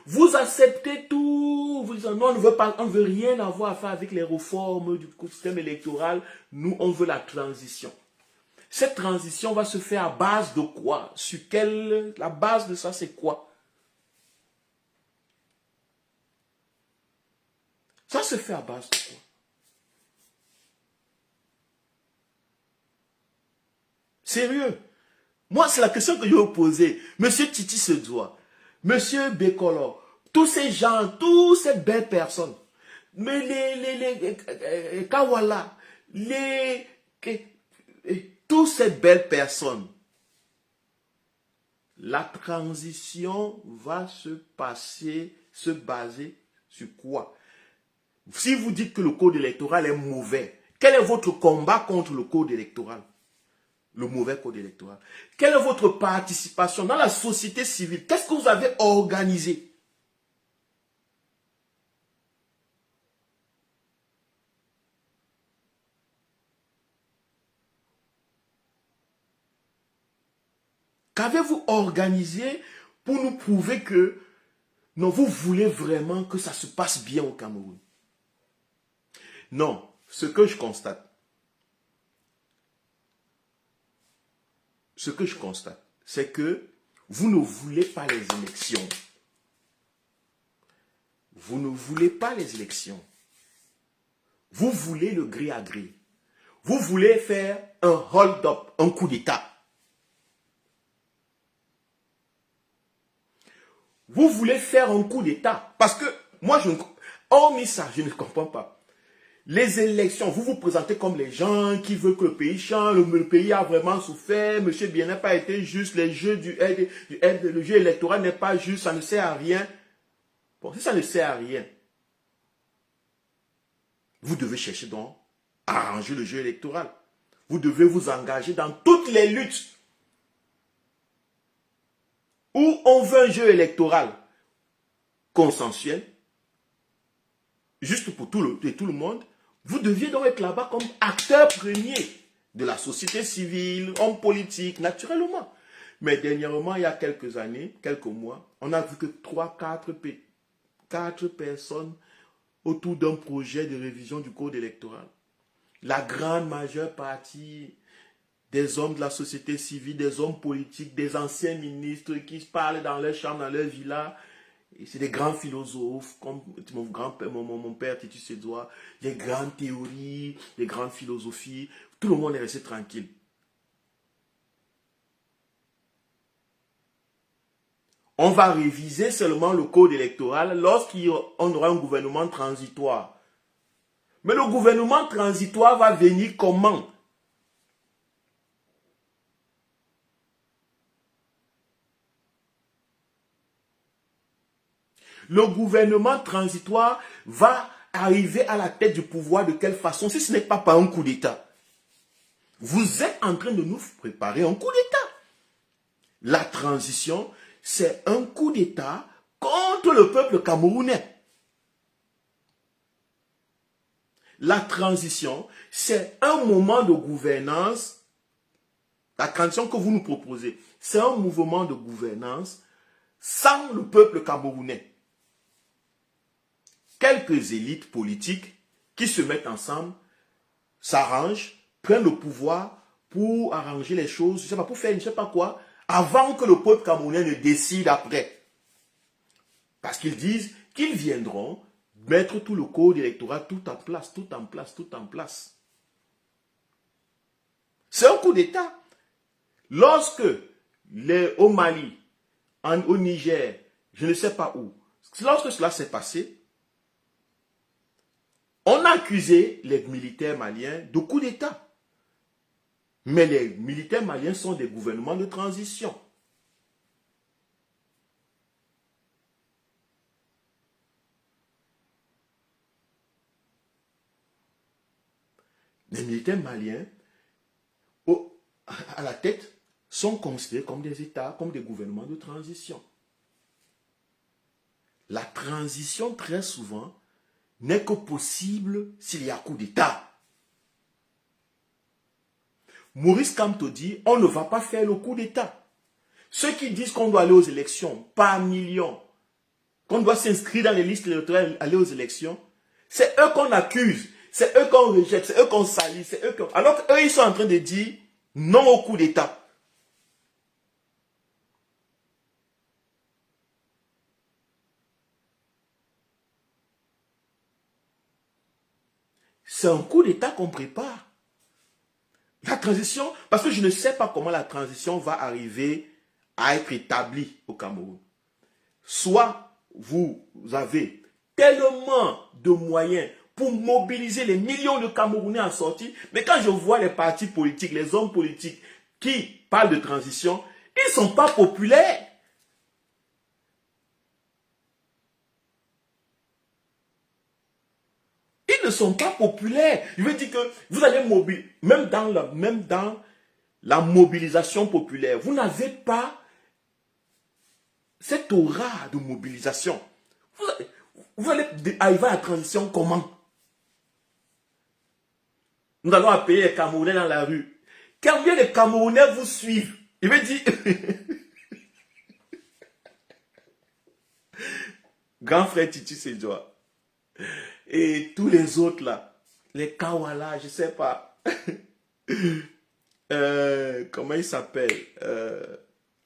Speaker 1: Vous acceptez tout, vous dites non, on ne veut rien avoir à faire avec les réformes du système électoral, nous on veut la transition. Cette transition va se faire à base de quoi? Sur quelle? La base de ça c'est quoi? Ça se fait à base de quoi? Sérieux? Moi c'est la question que je vais vous poser. Monsieur Titi Sedoua, Monsieur Bekolo, tous ces gens, toutes ces belles personnes, mais les Kawala, toutes ces belles personnes, la transition va se passer, se baser sur quoi? Si vous dites que le code électoral est mauvais, quel est votre combat contre le code électoral? Le mauvais code électoral. Quelle est votre participation dans la société civile? Qu'est-ce que vous avez organisé? Qu'avez-vous organisé pour nous prouver que non, vous voulez vraiment que ça se passe bien au Cameroun? Non, ce que je constate, c'est que vous ne voulez pas les élections. Vous ne voulez pas les élections. Vous voulez le gré à gré. Vous voulez faire un hold-up, un coup d'État. Vous voulez faire un coup d'État. Parce que moi, hormis ça, je ne comprends pas. Les élections, vous vous présentez comme les gens qui veulent que le pays change, le pays a vraiment souffert, M. Bien n'a pas été juste, les jeux le jeu électoral n'est pas juste, ça ne sert à rien. Bon, si ça ne sert à rien, vous devez chercher donc à arranger le jeu électoral. Vous devez vous engager dans toutes les luttes où on veut un jeu électoral consensuel, juste pour tout le monde. Vous deviez donc être là-bas comme acteur premier de la société civile, homme politique, naturellement. Mais dernièrement, il y a quelques années, quelques mois, on a vu que 4 personnes autour d'un projet de révision du code électoral. La grande majeure partie des hommes de la société civile, des hommes politiques, des anciens ministres qui parlent dans leur chambre, dans leur villa. C'est des grands philosophes, comme mon père Titi Sedoua, des grandes théories, des grandes philosophies. Tout le monde est resté tranquille. On va réviser seulement le code électoral lorsqu'on aura un gouvernement transitoire. Mais le gouvernement transitoire va venir comment? Le gouvernement transitoire va arriver à la tête du pouvoir de quelle façon, si ce n'est pas par un coup d'État? Vous êtes en train de nous préparer un coup d'État. La transition, c'est un coup d'État contre le peuple camerounais. La transition, c'est un moment de gouvernance. La transition que vous nous proposez, c'est un mouvement de gouvernance sans le peuple camerounais. Quelques élites politiques qui se mettent ensemble, s'arrangent, prennent le pouvoir pour arranger les choses, je sais pas, pour faire je ne sais pas quoi, avant que le peuple camerounais ne décide après. Parce qu'ils disent qu'ils viendront mettre tout le code électoral tout en place, tout en place, tout en place. C'est un coup d'État. Lorsque au Mali, au Niger, je ne sais pas où, lorsque cela s'est passé, on a accusé les militaires maliens de coup d'État. Mais les militaires maliens sont des gouvernements de transition. Les militaires maliens, à la tête, sont considérés comme des États, comme des gouvernements de transition. La transition, très souvent, n'est que possible s'il y a coup d'État. Maurice Kamto dit, on ne va pas faire le coup d'État. Ceux qui disent qu'on doit aller aux élections par millions, qu'on doit s'inscrire dans les listes électorales, aller aux élections, c'est eux qu'on accuse, c'est eux qu'on rejette, c'est eux qu'on salit, c'est eux qu'on... Alors qu'eux, ils sont en train de dire non au coup d'État. C'est un coup d'État qu'on prépare. La transition, parce que je ne sais pas comment la transition va arriver à être établie au Cameroun. Soit vous avez tellement de moyens pour mobiliser les millions de Camerounais en sortie, mais quand je vois les partis politiques, les hommes politiques qui parlent de transition, ils ne sont pas populaires. Ils ne sont pas populaires. Je veux dire que vous allez mobiliser, même dans la mobilisation populaire, vous n'avez pas cette aura de mobilisation. Vous allez arriver à la transition comment? Nous allons appeler les Camerounais dans la rue. Combien de Camerounais vous suivent? Il veut dire, grand frère Titi Sédoua et tous les autres là, les Kawala, je ne sais pas. Comment il s'appelle?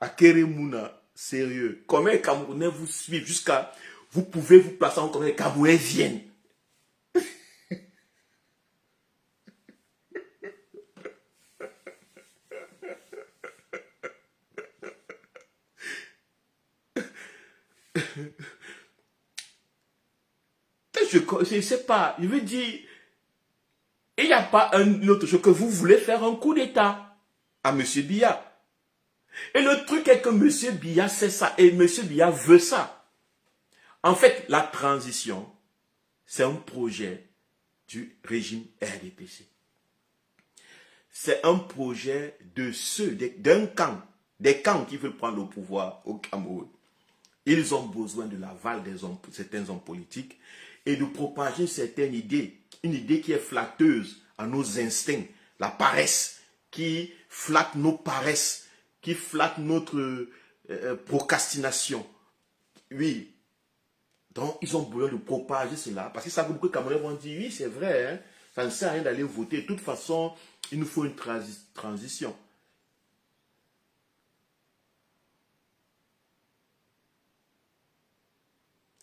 Speaker 1: Akeremuna, sérieux. Combien de Camerounais vous suivent jusqu'à... Vous pouvez vous placer en combien de Camerounais viennent? Je ne sais pas. Je veux dire, il n'y a pas un autre chose que vous voulez faire un coup d'État à M. Biya. Et le truc est que M. Biya sait ça et M. Biya veut ça. En fait, la transition, c'est un projet du régime RDPC. C'est un projet de ceux, d'un camp, des camps qui veulent prendre le pouvoir au Cameroun. Ils ont besoin de l'aval de certains hommes politiques et de propager certaines idées. Une idée qui est flatteuse à nos instincts, la paresse, qui flatte nos paresses, qui flatte notre procrastination. Oui. Donc, ils ont besoin de propager cela. Parce que ça, beaucoup de Camerounais vont dire, oui, c'est vrai, hein, ça ne sert à rien d'aller voter. De toute façon, il nous faut une transition.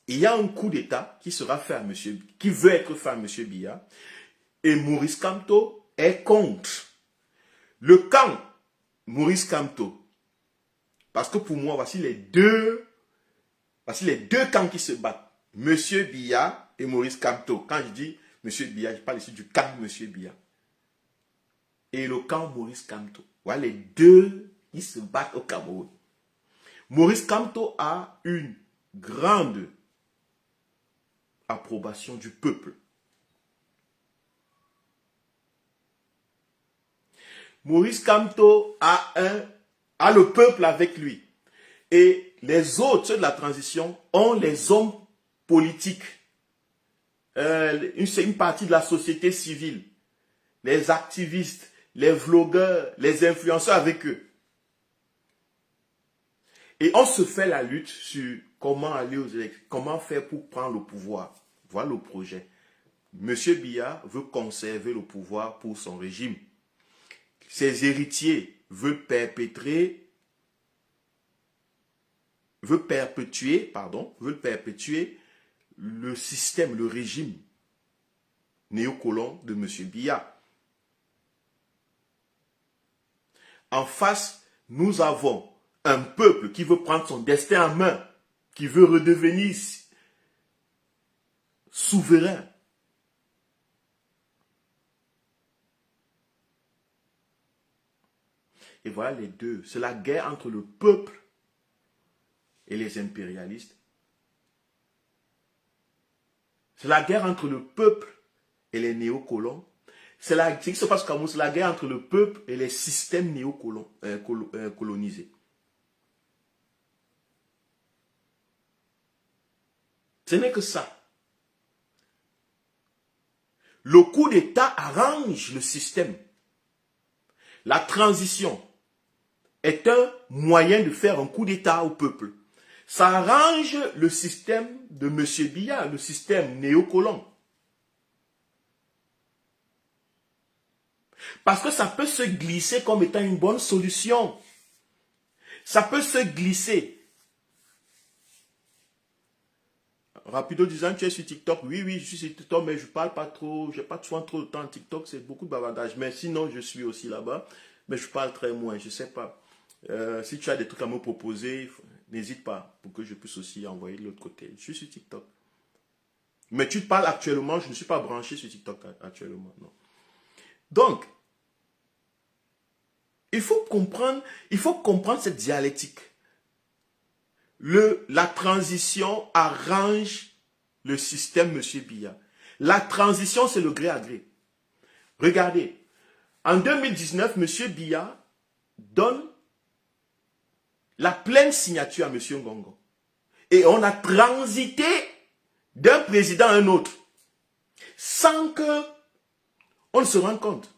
Speaker 1: Il y a un coup d'État qui sera fait à monsieur, qui veut être fait à M. Biya. Et Maurice Kamto est contre. Le camp Maurice Kamto. Parce que pour moi, voici les deux camps qui se battent. M. Biya et Maurice Kamto. Quand je dis M. Biya, je parle ici du camp M. Biya. Et le camp Maurice Kamto. Voilà les deux qui se battent au Cameroun. Maurice Kamto a une grande approbation du peuple. Maurice Kamto a le peuple avec lui. Et les autres, ceux de la transition, ont les hommes politiques. Une partie de la société civile. Les activistes, les vlogueurs, les influenceurs avec eux. Et on se fait la lutte sur comment aller aux élections, comment faire pour prendre le pouvoir. Voilà le projet. Monsieur Biya veut conserver le pouvoir pour son régime. Ses héritiers veulent perpétuer le système, le régime néocolon de M. Biya. En face, nous avons un peuple qui veut prendre son destin en main, qui veut redevenir souverain. Et voilà les deux. C'est la guerre entre le peuple et les impérialistes. C'est la guerre entre le peuple et les néocolons. C'est ce qui se passe au Cameroun, c'est la guerre entre le peuple et les systèmes néocolonisés. Ce n'est que ça. Le coup d'État arrange le système. La transition est un moyen de faire un coup d'État au peuple. Ça arrange le système de M. Biya, le système néocolon. Parce que ça peut se glisser comme étant une bonne solution. Ça peut se glisser. Rapido disant, tu es sur TikTok. Oui, je suis sur TikTok, mais je ne parle pas trop. Je n'ai pas souvent trop de temps. TikTok, c'est beaucoup de bavardage. Mais sinon, je suis aussi là-bas. Mais je parle très moins. Je ne sais pas. Si tu as des trucs à me proposer, n'hésite pas pour que je puisse aussi envoyer de l'autre côté. Je suis sur TikTok. Mais tu te parles actuellement, je ne suis pas branché sur TikTok actuellement. Non. Donc, il faut comprendre cette dialectique. La transition arrange le système, M. Biya. La transition, c'est le gré à gré. Regardez, en 2019, M. Biya donne la pleine signature à M. Ngongo. Et on a transité d'un président à un autre, sans que on ne se rende compte.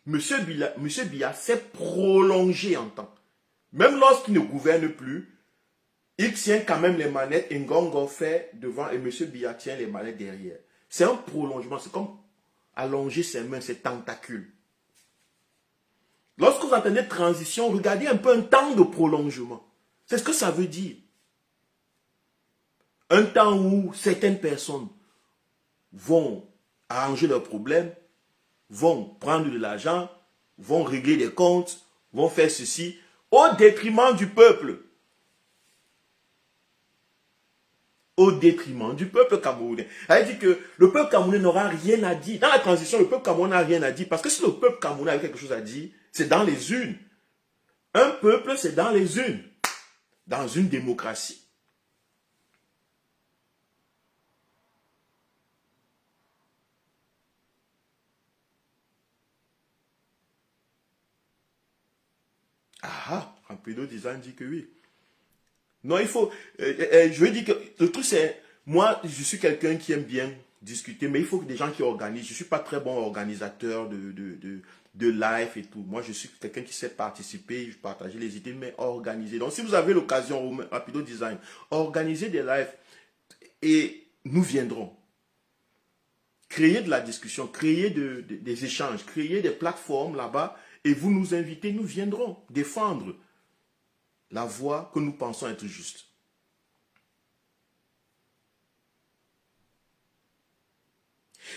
Speaker 1: M. Biya s'est prolongé en temps. Même lorsqu'il ne gouverne plus, il tient quand même les manettes et Ngongo fait devant et M. Biya tient les manettes derrière. C'est un prolongement, c'est comme allonger ses mains, ses tentacules. Lorsque vous entendez transition, regardez un peu un temps de prolongement. C'est ce que ça veut dire. Un temps où certaines personnes vont arranger leurs problèmes, vont prendre de l'argent, vont régler des comptes, vont faire ceci, au détriment du peuple. Au détriment du peuple camerounais. Elle dit que le peuple camerounais n'aura rien à dire. Dans la transition, le peuple camerounais n'a rien à dire. Parce que si le peuple camerounais avait quelque chose à dire, c'est dans les urnes. Un peuple, c'est dans les urnes. Dans une démocratie. Ah, Rampido disant dit que oui. Non, il faut... je veux dire que le truc c'est... Moi, je suis quelqu'un qui aime bien discuter, mais il faut que des gens qui organisent. Je ne suis pas très bon organisateur de live et tout. Moi, je suis quelqu'un qui sait participer, partager les idées, mais organiser. Donc, si vous avez l'occasion, Rapido Design, organisez des lives et nous viendrons. Créer de la discussion, créer des échanges, créer des plateformes là-bas et vous nous invitez, nous viendrons défendre la voie que nous pensons être juste.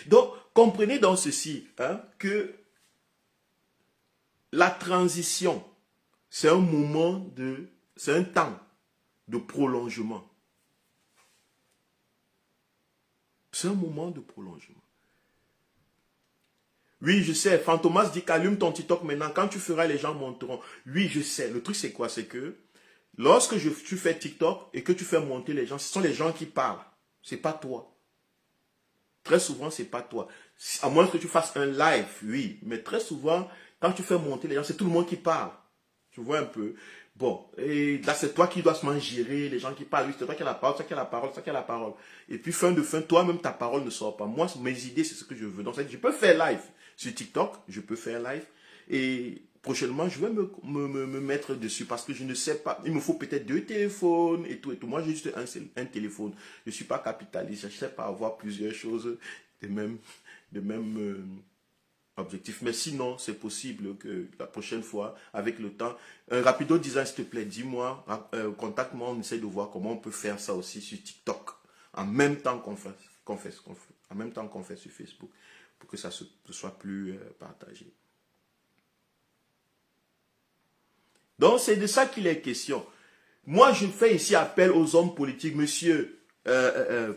Speaker 1: Donc, comprenez dans ceci que la transition, c'est un moment c'est un temps de prolongement. C'est un moment de prolongement. Oui, je sais, Fantomas dit qu'allume ton TikTok maintenant, quand tu feras, les gens monteront. Oui, je sais, le truc c'est quoi? C'est que lorsque tu fais TikTok et que tu fais monter les gens, ce sont les gens qui parlent. C'est pas toi. Très souvent, c'est pas toi. À moins que tu fasses un live, oui. Mais très souvent, quand tu fais monter les gens, c'est tout le monde qui parle. Tu vois un peu. Bon, et là, c'est toi qui dois se gérer les gens qui parlent. Oui, c'est toi qui as la parole, c'est toi qui as la parole, c'est toi qui as la parole. Et puis, fin de fin, toi-même, ta parole ne sort pas. Moi, mes idées, c'est ce que je veux. Donc, je peux faire live sur TikTok. Je peux faire live. Et prochainement, je vais me mettre dessus parce que je ne sais pas. Il me faut peut-être 2 téléphones et tout et tout. Moi, j'ai juste un téléphone. Je ne suis pas capitaliste. Je ne sais pas avoir plusieurs choses de même objectif. Mais sinon, c'est possible que la prochaine fois, avec le temps, un rapido design, s'il te plaît, dis-moi, contacte-moi, on essaie de voir comment on peut faire ça aussi sur TikTok, en même temps en même temps qu'on fait sur Facebook, pour que ça soit plus partagé. Donc, c'est de ça qu'il est question. Moi, je fais ici appel aux hommes politiques, monsieur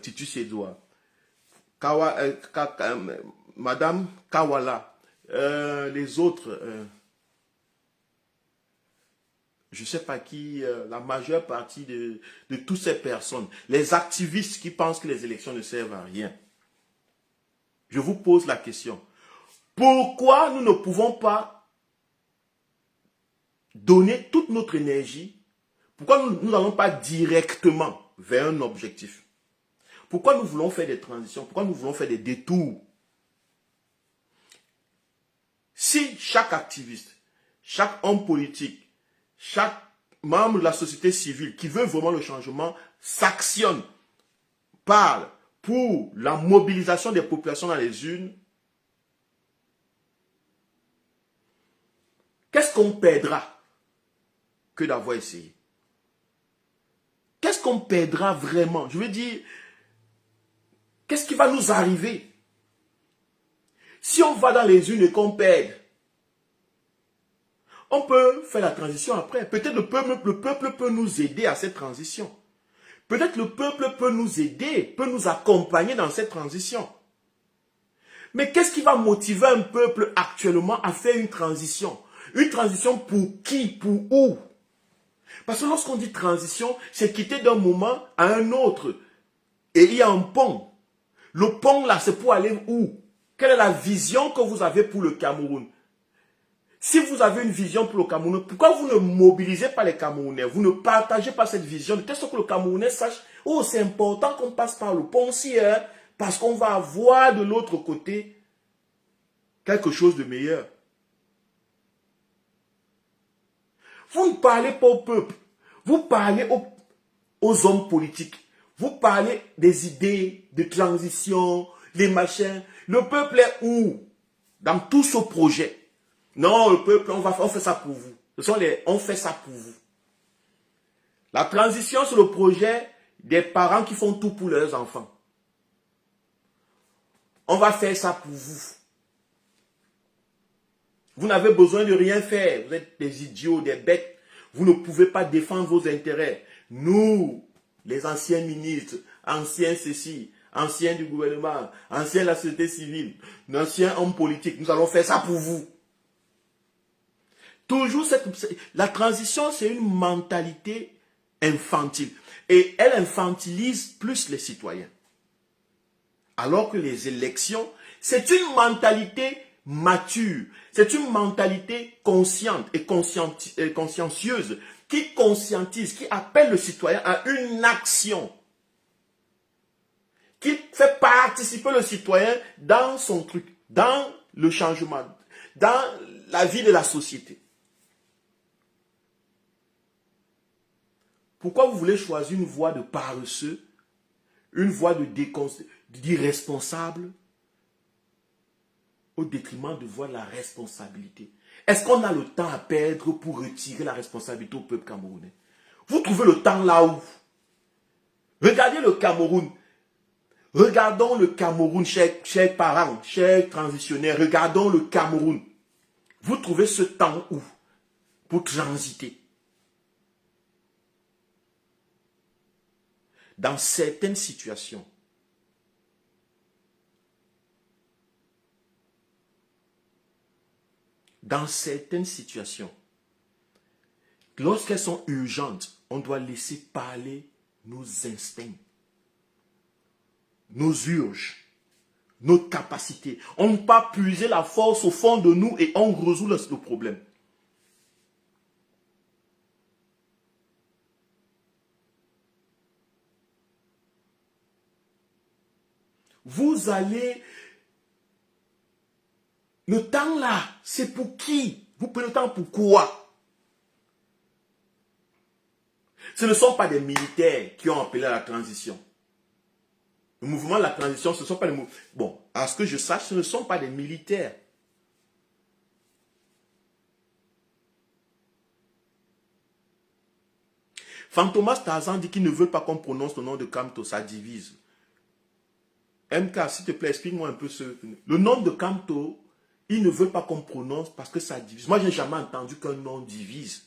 Speaker 1: Titus Edouard, Madame Kawala, les autres, je ne sais pas qui, la majeure partie de toutes ces personnes, les activistes qui pensent que les élections ne servent à rien. Je vous pose la question. Pourquoi nous ne pouvons pas donner toute notre énergie? Pourquoi nous n'allons pas directement vers un objectif? Pourquoi nous voulons faire des transitions? Pourquoi nous voulons faire des détours? Si chaque activiste, chaque homme politique, chaque membre de la société civile qui veut vraiment le changement s'actionne, parle pour la mobilisation des populations dans les urnes, qu'est-ce qu'on perdra que d'avoir essayé? Qu'est-ce qu'on perdra vraiment? Je veux dire, qu'est-ce qui va nous arriver? Si on va dans les urnes et qu'on perd, on peut faire la transition après. Peut-être le peuple peut nous aider à cette transition. Peut-être le peuple peut nous aider, peut nous accompagner dans cette transition. Mais qu'est-ce qui va motiver un peuple actuellement à faire une transition? Une transition pour qui? Pour où? Parce que lorsqu'on dit transition, c'est quitter d'un moment à un autre. Et il y a un pont. Le pont là, c'est pour aller où? Quelle est la vision que vous avez pour le Cameroun? Si vous avez une vision pour le Cameroun, pourquoi vous ne mobilisez pas les Camerounais? Vous ne partagez pas cette vision de telle sorte que le Camerounais sache, oh, c'est important qu'on passe par le pont aussi, hein, parce qu'on va avoir de l'autre côté quelque chose de meilleur. Vous ne parlez pas au peuple, vous parlez aux hommes politiques, vous parlez des idées de transition, les machins. Le peuple est où dans tout ce projet? Non, le peuple, on fait ça pour vous. On fait ça pour vous. La transition, c'est le projet des parents qui font tout pour leurs enfants. On va faire ça pour vous. Vous n'avez besoin de rien faire. Vous êtes des idiots, des bêtes. Vous ne pouvez pas défendre vos intérêts. Nous, les anciens ministres, anciens ceci, anciens du gouvernement, anciens de la société civile, anciens hommes politiques, nous allons faire ça pour vous. Toujours la transition, c'est une mentalité infantile. Et elle infantilise plus les citoyens. Alors que les élections, c'est une mentalité mature. C'est une mentalité consciente et consciencieuse qui conscientise, qui appelle le citoyen à une action. Qui fait participer le citoyen dans son truc, dans le changement, dans la vie de la société. Pourquoi vous voulez choisir une voie de paresseux, une voie d'irresponsable, au détriment de voie de la responsabilité? Est-ce qu'on a le temps à perdre pour retirer la responsabilité au peuple camerounais? Vous trouvez le temps là où? Regardez le Cameroun. Regardons le Cameroun, chers parents, chers transitionnaires, regardons le Cameroun. Vous trouvez ce temps où pour transiter? Dans certaines situations, lorsqu'elles sont urgentes, on doit laisser parler nos instincts. nos urges, notre capacité. On ne peut pas puiser la force au fond de nous et on résout le problème. Vous allez... Le temps là, c'est pour qui? Vous prenez le temps pour quoi? Ce ne sont pas des militaires qui ont appelé à la transition. Le mouvement de la transition, ce ne sont pas des... Bon, à ce que je sache, ce ne sont pas des militaires. Fantomas Tarzan dit qu'il ne veut pas qu'on prononce le nom de Kamto, ça divise. MK, s'il te plaît, explique-moi un peu ce... Le nom de Kamto, il ne veut pas qu'on prononce parce que ça divise. Moi, je n'ai jamais entendu qu'un nom divise.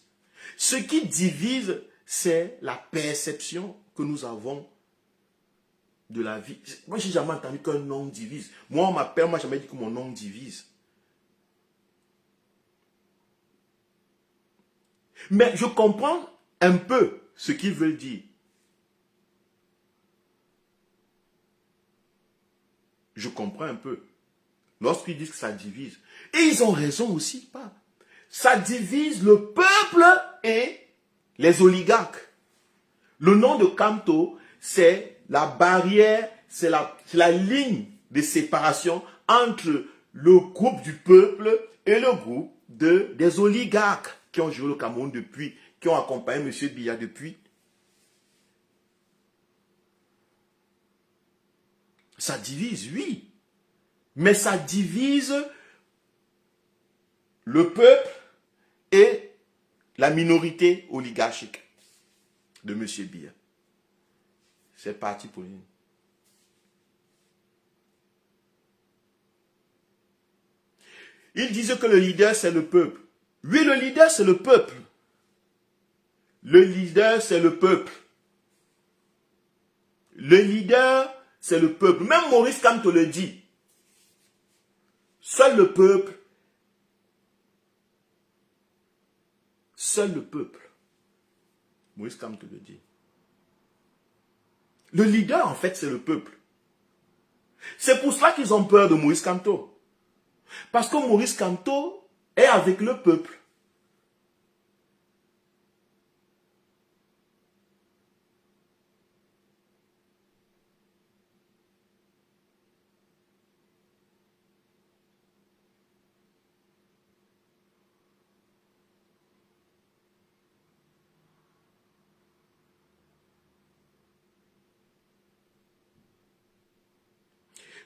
Speaker 1: Ce qui divise, c'est la perception que nous avons de la vie. Moi, je n'ai jamais entendu qu'un nom divise. Moi, on m'appelle, moi, je n'ai jamais dit que mon nom divise. Mais je comprends un peu ce qu'ils veulent dire. Je comprends un peu. Lorsqu'ils disent que ça divise. Et ils ont raison aussi, pas. Ça divise le peuple et les oligarques. Le nom de Kamto, c'est la barrière, c'est la ligne de séparation entre le groupe du peuple et le groupe des oligarques qui ont joué le Cameroun depuis, qui ont accompagné M. Biya depuis. Ça divise, oui. Mais ça divise le peuple et la minorité oligarchique de M. Biya. C'est parti pour lui. Ils disent que le leader, c'est le peuple. Oui, le leader, c'est le peuple. Le leader, c'est le peuple. Le leader, c'est le peuple. Même Maurice Kamto le dit. Seul le peuple. Seul le peuple. Maurice Kamto le dit. Le leader, en fait, c'est le peuple. C'est pour cela qu'ils ont peur de Maurice Kamto. Parce que Maurice Kamto est avec le peuple.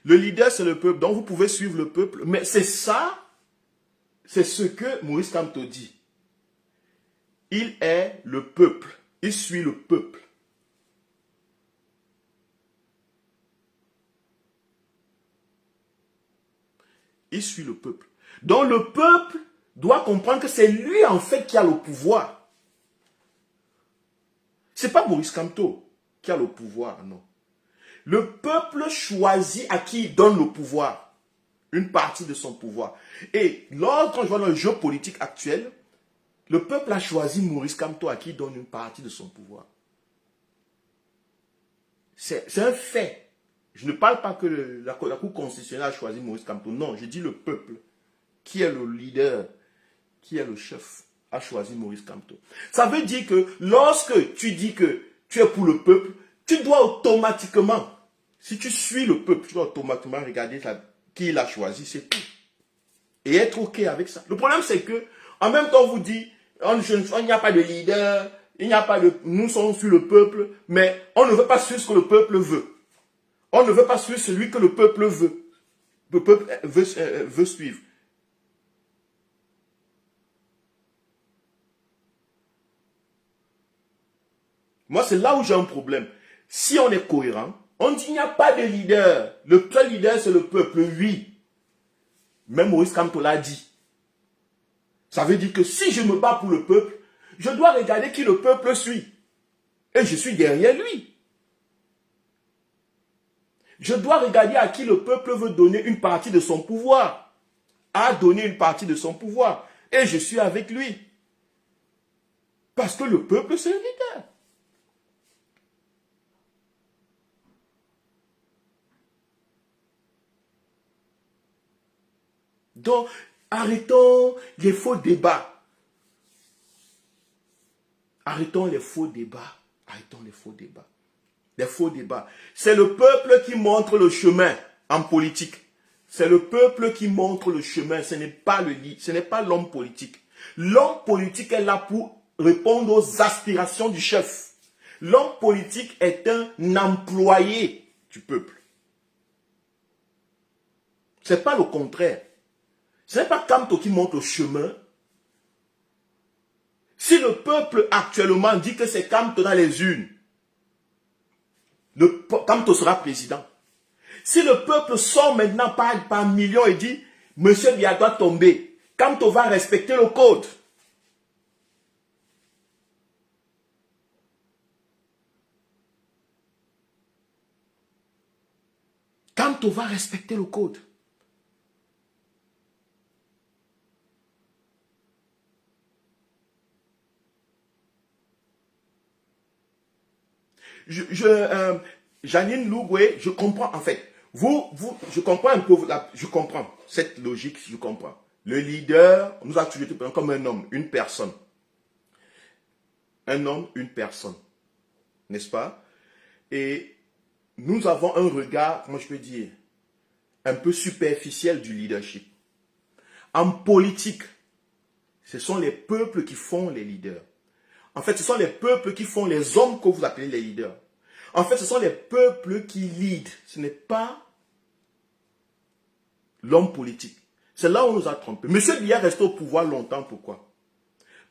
Speaker 1: Le leader, c'est le peuple. Donc, vous pouvez suivre le peuple. Mais c'est ça, c'est ce que Maurice Kamto dit. Il est le peuple. Il suit le peuple. Il suit le peuple. Donc, le peuple doit comprendre que c'est lui, en fait, qui a le pouvoir. Ce n'est pas Maurice Kamto qui a le pouvoir, non. Le peuple choisit à qui il donne le pouvoir. Une partie de son pouvoir. Et lorsqu'on voit dans le jeu politique actuel, le peuple a choisi Maurice Kamto à qui il donne une partie de son pouvoir. C'est un fait. Je ne parle pas que la Cour constitutionnelle a choisi Maurice Kamto. Non, je dis le peuple, qui est le leader, qui est le chef, a choisi Maurice Kamto. Ça veut dire que lorsque tu dis que tu es pour le peuple, tu dois automatiquement, si tu suis le peuple, tu dois automatiquement regarder qui il a choisi, c'est tout. Et être OK avec ça. Le problème, c'est que, en même temps, on vous dit, il n'y a pas de leader, il n'y a pas de, nous sommes sur le peuple, mais on ne veut pas suivre ce que le peuple veut. On ne veut pas suivre celui que le peuple veut. Le peuple veut suivre. Moi, c'est là où j'ai un problème. Si on est cohérent, on dit qu'il n'y a pas de leader. Le seul leader, c'est le peuple, oui. Même Maurice Kamto l'a dit. Ça veut dire que si je me bats pour le peuple, je dois regarder qui le peuple suit. Et je suis derrière lui. Je dois regarder à qui le peuple veut donner une partie de son pouvoir. A donné une partie de son pouvoir. Et je suis avec lui. Parce que le peuple, c'est le leader. Donc, arrêtons les faux débats. Arrêtons les faux débats. Arrêtons les faux débats. Les faux débats. C'est le peuple qui montre le chemin en politique. C'est le peuple qui montre le chemin. Ce n'est pas l'homme politique. L'homme politique est là pour répondre aux aspirations du chef. L'homme politique est un employé du peuple. Ce n'est pas le contraire. Ce n'est pas Kamto qui montre le chemin. Si le peuple actuellement dit que c'est Kamto dans les urnes, Kamto sera président. Si le peuple sort maintenant par millions et dit « Monsieur Biya doit tomber », Kamto va respecter le code. Kamto va respecter le code. Janine Lougoué, je comprends en fait. Je comprends un peu, je comprends cette logique, je comprends. Le leader nous a toujours été comme un homme, une personne. Un homme, une personne. N'est-ce pas? Et nous avons un regard, comment je peux dire, un peu superficiel du leadership. En politique, ce sont les peuples qui font les leaders. En fait, ce sont les peuples qui font les hommes que vous appelez les leaders. En fait, ce sont les peuples qui lead. Ce n'est pas l'homme politique. C'est là où on nous a trompés. Monsieur Biya est resté au pouvoir longtemps. Pourquoi?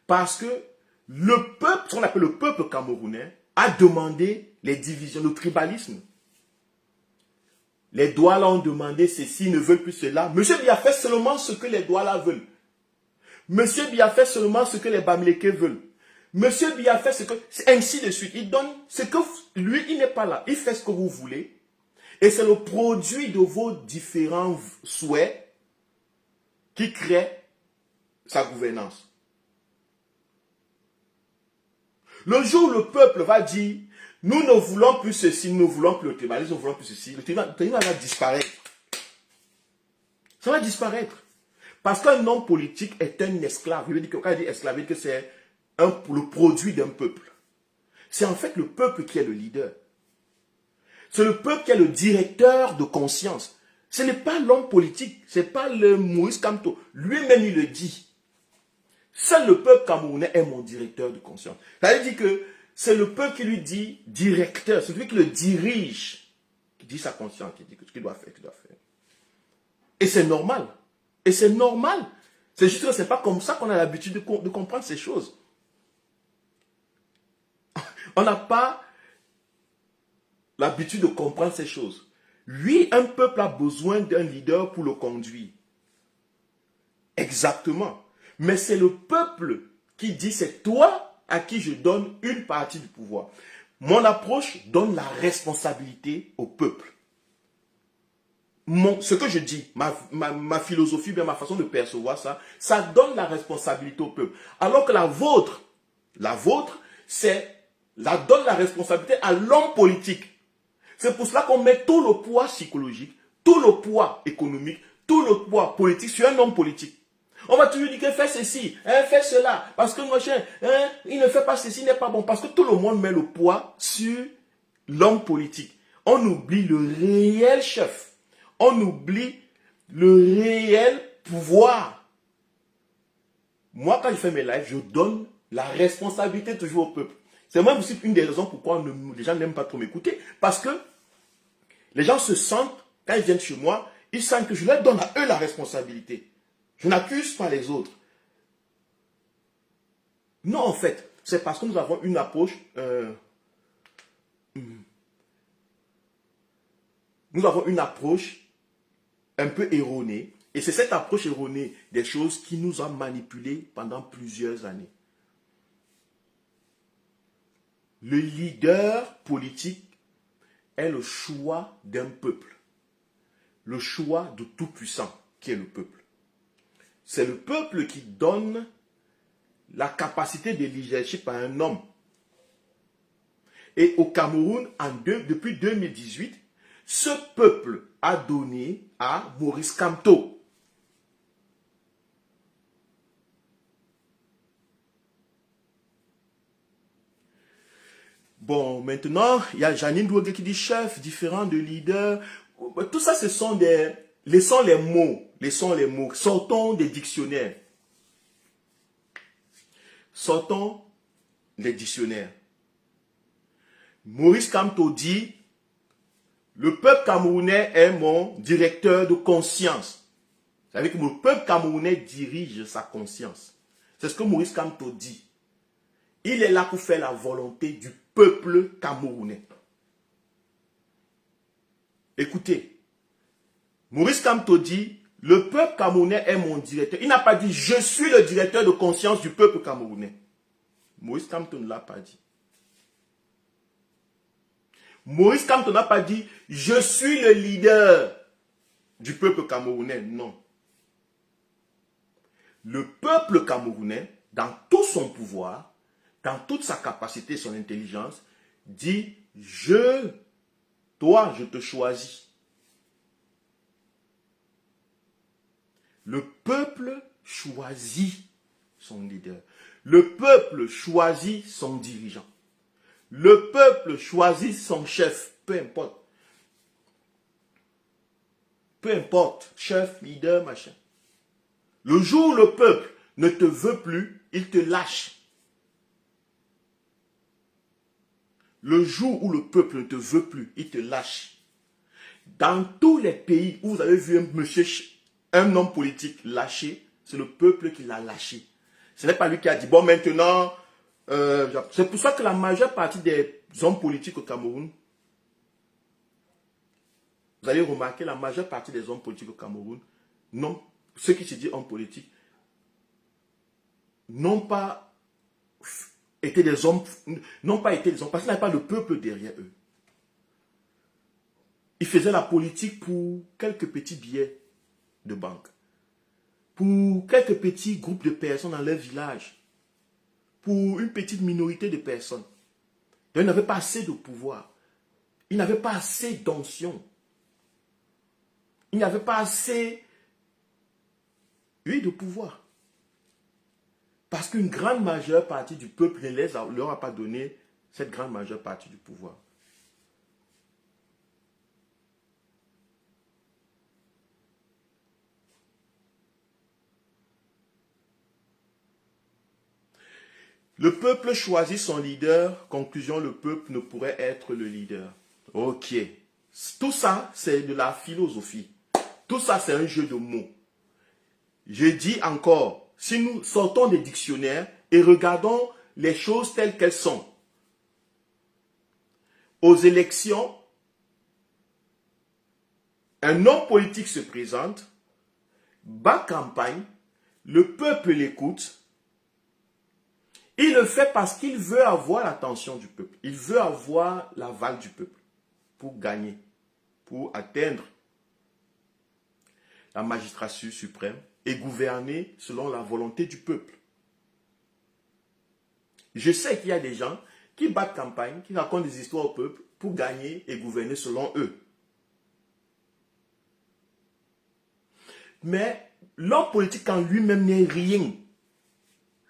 Speaker 1: Parce que le peuple, ce qu'on appelle le peuple camerounais, a demandé les divisions, le tribalisme. Les Douala ont demandé ceci, ne veulent plus cela. Monsieur Biya fait seulement ce que les Douala veulent. Monsieur Biya fait seulement ce que les Bamileke veulent. Monsieur Biya fait ce que... C'est ainsi de suite. Il donne ce que... Lui, il n'est pas là. Il fait ce que vous voulez. Et c'est le produit de vos différents souhaits qui crée sa gouvernance. Le jour où le peuple va dire, nous ne voulons plus ceci, nous ne voulons plus le tribalisme, nous ne voulons plus ceci, le tribalisme va disparaître. Ça va disparaître. Parce qu'un homme politique est un esclave. Il veut dire que, quand il dit esclave, il veut dire que c'est le produit d'un peuple. C'est en fait le peuple qui est le leader. C'est le peuple qui est le directeur de conscience. Ce n'est pas l'homme politique, ce n'est pas le Moïse Kamto. Lui-même, il le dit. Seul le peuple camerounais est mon directeur de conscience. Ça veut dire que c'est le peuple qui lui dit directeur, c'est lui qui le dirige, qui dit sa conscience, qui dit ce qu'il doit faire, qu'il doit faire. Et c'est normal. Et c'est normal. C'est juste que ce n'est pas comme ça qu'on a l'habitude de comprendre ces choses. On n'a pas l'habitude de comprendre ces choses. Oui, un peuple a besoin d'un leader pour le conduire. Exactement. Mais c'est le peuple qui dit, c'est toi à qui je donne une partie du pouvoir. Mon approche donne la responsabilité au peuple. Ce que je dis, ma philosophie, bien ma façon de percevoir ça, ça donne la responsabilité au peuple. Alors que la vôtre, donne la responsabilité à l'homme politique. C'est pour cela qu'on met tout le poids psychologique, tout le poids économique, tout le poids politique sur un homme politique. On va toujours dire qu'il fait ceci, fait cela, parce que machin, il ne fait pas ceci, il n'est pas bon. Parce que tout le monde met le poids sur l'homme politique. On oublie le réel chef. On oublie le réel pouvoir. Moi, quand je fais mes lives, je donne la responsabilité toujours au peuple. C'est même aussi une des raisons pourquoi les gens n'aiment pas trop m'écouter. Parce que les gens se sentent, quand ils viennent chez moi, ils sentent que je leur donne à eux la responsabilité. Je n'accuse pas les autres. Non, en fait, c'est parce que nous avons une approche... nous avons une approche un peu erronée. Et c'est cette approche erronée des choses qui nous a manipulés pendant plusieurs années. Le leader politique est le choix d'un peuple. Le choix de tout puissant qui est le peuple. C'est le peuple qui donne la capacité de leadership à un homme. Et au Cameroun, depuis 2018, ce peuple a donné à Maurice Kamto. Bon, maintenant, il y a Janine Doué qui dit chef, différent de leader. Tout ça, ce sont des... Laissons les mots. Laissons les mots. Sortons des dictionnaires. Sortons des dictionnaires. Maurice Kamto dit, le peuple camerounais est mon directeur de conscience. Vous savez que le peuple camerounais dirige sa conscience. C'est ce que Maurice Kamto dit. Il est là pour faire la volonté du peuple camerounais. Écoutez, Maurice Kamto dit, le peuple camerounais est mon directeur. Il n'a pas dit, je suis le directeur de conscience du peuple camerounais. Maurice Kamto ne l'a pas dit. Maurice Kamto n'a pas dit, je suis le leader du peuple camerounais. Non. Le peuple camerounais, dans tout son pouvoir, dans toute sa capacité, son intelligence, dit, toi, je te choisis. Le peuple choisit son leader. Le peuple choisit son dirigeant. Le peuple choisit son chef, peu importe. Peu importe, chef, leader, machin. Le jour où le peuple ne te veut plus, il te lâche. Le jour où le peuple ne te veut plus, il te lâche. Dans tous les pays où vous avez vu un homme politique lâché, c'est le peuple qui l'a lâché. Ce n'est pas lui qui a dit, bon maintenant, c'est pour ça que la majeure partie des hommes politiques au Cameroun, vous allez remarquer, la majeure partie des hommes politiques au Cameroun, non, ceux qui se disent hommes politiques, n'ont pas été des hommes, parce qu'il n'y avait pas de peuple derrière eux. Ils faisaient la politique pour quelques petits billets de banque, pour quelques petits groupes de personnes dans leur village, pour une petite minorité de personnes. Ils n'avaient pas assez de pouvoir. Ils n'avaient pas assez d'onction. Ils n'avaient pas assez, de pouvoir. Parce qu'une grande majeure partie du peuple ne leur a pas donné cette grande majeure partie du pouvoir. Le peuple choisit son leader. Conclusion, le peuple ne pourrait être le leader. Ok. Tout ça, c'est de la philosophie. Tout ça, c'est un jeu de mots. Je dis encore, si nous sortons des dictionnaires et regardons les choses telles qu'elles sont, aux élections, un homme politique se présente, bat campagne, le peuple l'écoute. Il le fait parce qu'il veut avoir l'attention du peuple. Il veut avoir l'aval du peuple pour gagner, pour atteindre la magistrature suprême et gouverner selon la volonté du peuple. Je sais qu'il y a des gens qui battent campagne, qui racontent des histoires au peuple pour gagner et gouverner selon eux. Mais l'homme politique en lui-même n'est rien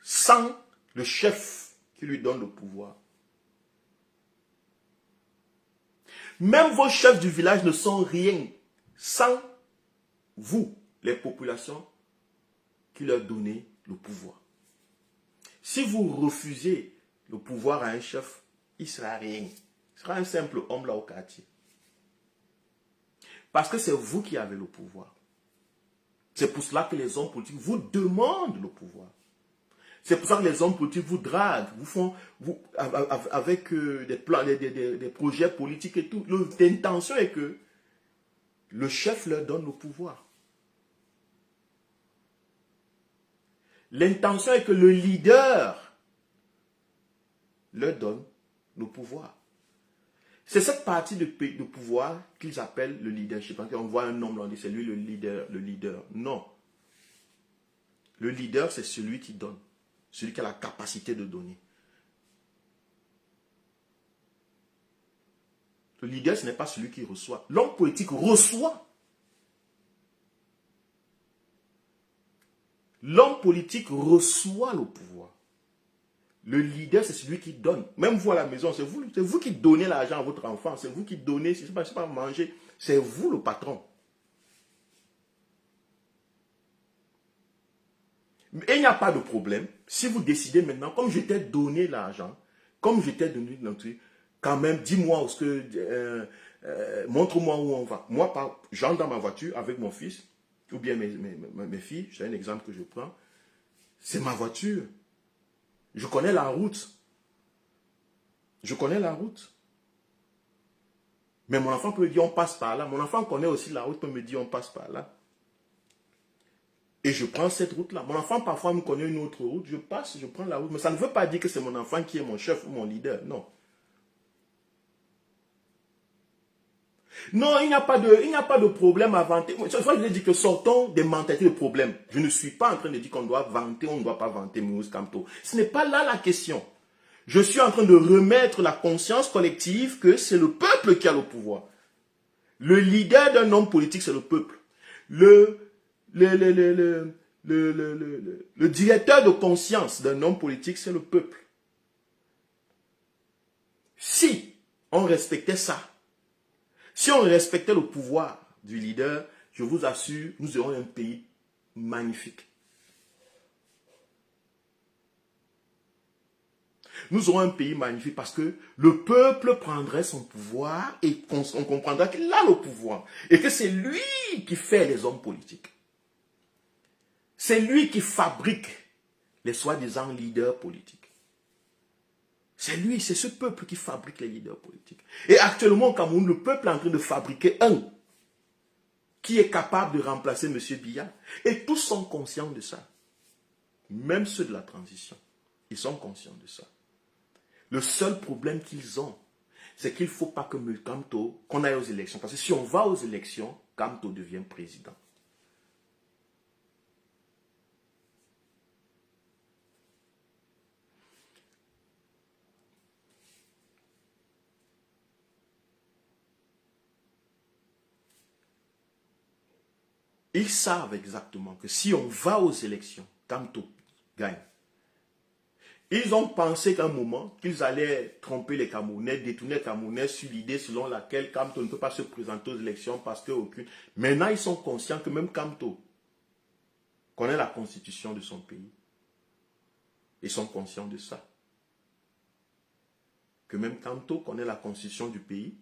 Speaker 1: sans le chef qui lui donne le pouvoir. Même vos chefs du village ne sont rien sans vous, les populations, qui leur donnez le pouvoir. Si vous refusez le pouvoir à un chef, il ne sera rien. Il sera un simple homme là au quartier. Parce que c'est vous qui avez le pouvoir. C'est pour cela que les hommes politiques vous demandent le pouvoir. C'est pour ça que les hommes politiques vous draguent, avec des plans, des projets politiques et tout. L'intention est que le chef leur donne le pouvoir. L'intention est que le leader leur donne le pouvoir. C'est cette partie de pouvoir qu'ils appellent le leadership. On voit un homme là, on dit c'est lui le leader. Non. Le leader, c'est celui qui donne. Celui qui a la capacité de donner. Le leader, ce n'est pas celui qui reçoit. L'homme politique reçoit. L'homme politique reçoit le pouvoir. Le leader, c'est celui qui donne. Même vous à la maison, c'est vous qui donnez l'argent à votre enfant. C'est vous qui donnez, c'est pas manger. C'est vous le patron. Et il n'y a pas de problème. Si vous décidez maintenant, comme je t'ai donné l'argent, comme je t'ai donné notre, quand même, dis-moi ce que, montre-moi où on va. Moi, j'entre dans ma voiture avec mon fils, ou bien mes filles, c'est un exemple que je prends. C'est ma voiture. Je connais la route. Je connais la route. Mais mon enfant peut me dire on passe par là. Mon enfant connaît aussi la route, peut me dire on passe par là. Et je prends cette route-là. Mon enfant parfois me connaît une autre route. Je passe, je prends la route. Mais ça ne veut pas dire que c'est mon enfant qui est mon chef ou mon leader. Non. Non, il n'y a pas de problème à vanter. Cette fois, je dis que sortons des mentalités de problème. Je ne suis pas en train de dire qu'on doit vanter, on ne doit pas vanter Moïse Kamto. Ce n'est pas là la question. Je suis en train de remettre la conscience collective que c'est le peuple qui a le pouvoir. Le leader d'un homme politique, c'est le peuple. Le directeur de conscience d'un homme politique, c'est le peuple. Si on respectait ça, si on respectait le pouvoir du leader, je vous assure, nous aurons un pays magnifique. Nous aurons un pays magnifique parce que le peuple prendrait son pouvoir et on comprendra qu'il a le pouvoir. Et que c'est lui qui fait les hommes politiques. C'est lui qui fabrique les soi-disant leaders politiques. C'est lui, c'est ce peuple qui fabrique les leaders politiques. Et actuellement au Cameroun, le peuple est en train de fabriquer un qui est capable de remplacer M. Biya. Et tous sont conscients de ça. Même ceux de la transition. Ils sont conscients de ça. Le seul problème qu'ils ont, c'est qu'il ne faut pas que Kamto, qu'on aille aux élections. Parce que si on va aux élections, Kamto devient président. Ils savent exactement que si on va aux élections, Kamto gagne. Ils ont pensé qu'à un moment, qu'ils allaient tromper les Camerounais, détourner les Camerounais sur l'idée selon laquelle Kamto ne peut pas se présenter aux élections parce qu'aucune... Maintenant, ils sont conscients que même Kamto connaît la constitution de son pays. Ils sont conscients de ça. Que même Kamto connaît la constitution du pays.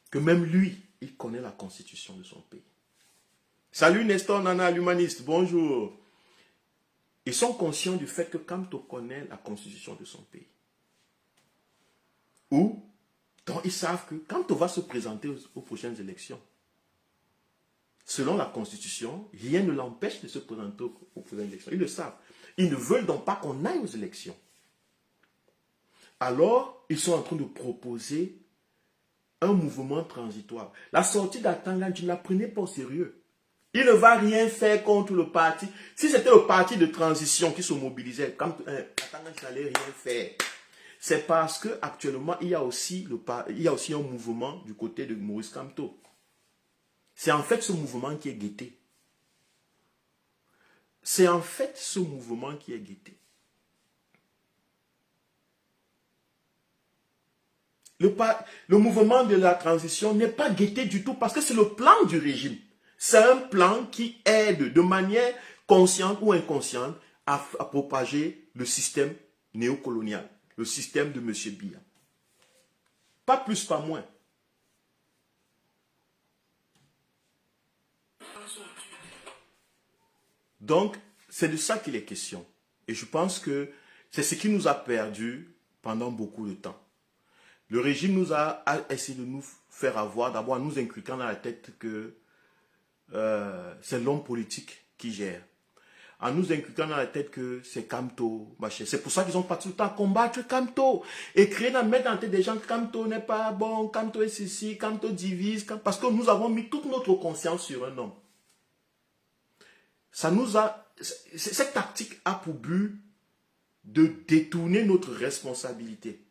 Speaker 1: Que même lui, il connaît la constitution de son pays. Salut Nestor Nana, l'humaniste, bonjour. Ils sont conscients du fait que Kamto connaît la constitution de son pays. Ou, donc ils savent que Kamto va se présenter aux prochaines élections. Selon la constitution, rien ne l'empêche de se présenter aux prochaines élections. Ils le savent. Ils ne veulent donc pas qu'on aille aux élections. Alors, ils sont en train de proposer un mouvement transitoire. La sortie d'Atanga, tu ne la prenez pas au sérieux. Il ne va rien faire contre le parti. Si c'était le parti de transition qui se mobilisait, Atanga n'allait rien faire. C'est parce qu'actuellement, il y a aussi un mouvement du côté de Moïse Kamto. C'est en fait ce mouvement qui est guetté. C'est en fait ce mouvement qui est guetté. Le mouvement de la transition n'est pas guetté du tout parce que c'est le plan du régime. C'est un plan qui aide de manière consciente ou inconsciente à propager le système néocolonial, le système de M. Biya. Pas plus, pas moins. Donc, c'est de ça qu'il est question. Et je pense que c'est ce qui nous a perdu pendant beaucoup de temps. Le régime nous a essayé de nous faire avoir, d'abord en nous inculquant dans la tête que c'est l'homme politique qui gère. En nous inculquant dans la tête que c'est Kamto, machin. C'est pour ça qu'ils ont pas tout le temps à combattre Kamto. Et mettre dans la tête des gens que Kamto n'est pas bon, Kamto est ceci, Kamto divise. Parce que nous avons mis toute notre conscience sur un homme. Cette tactique a pour but de détourner notre responsabilité.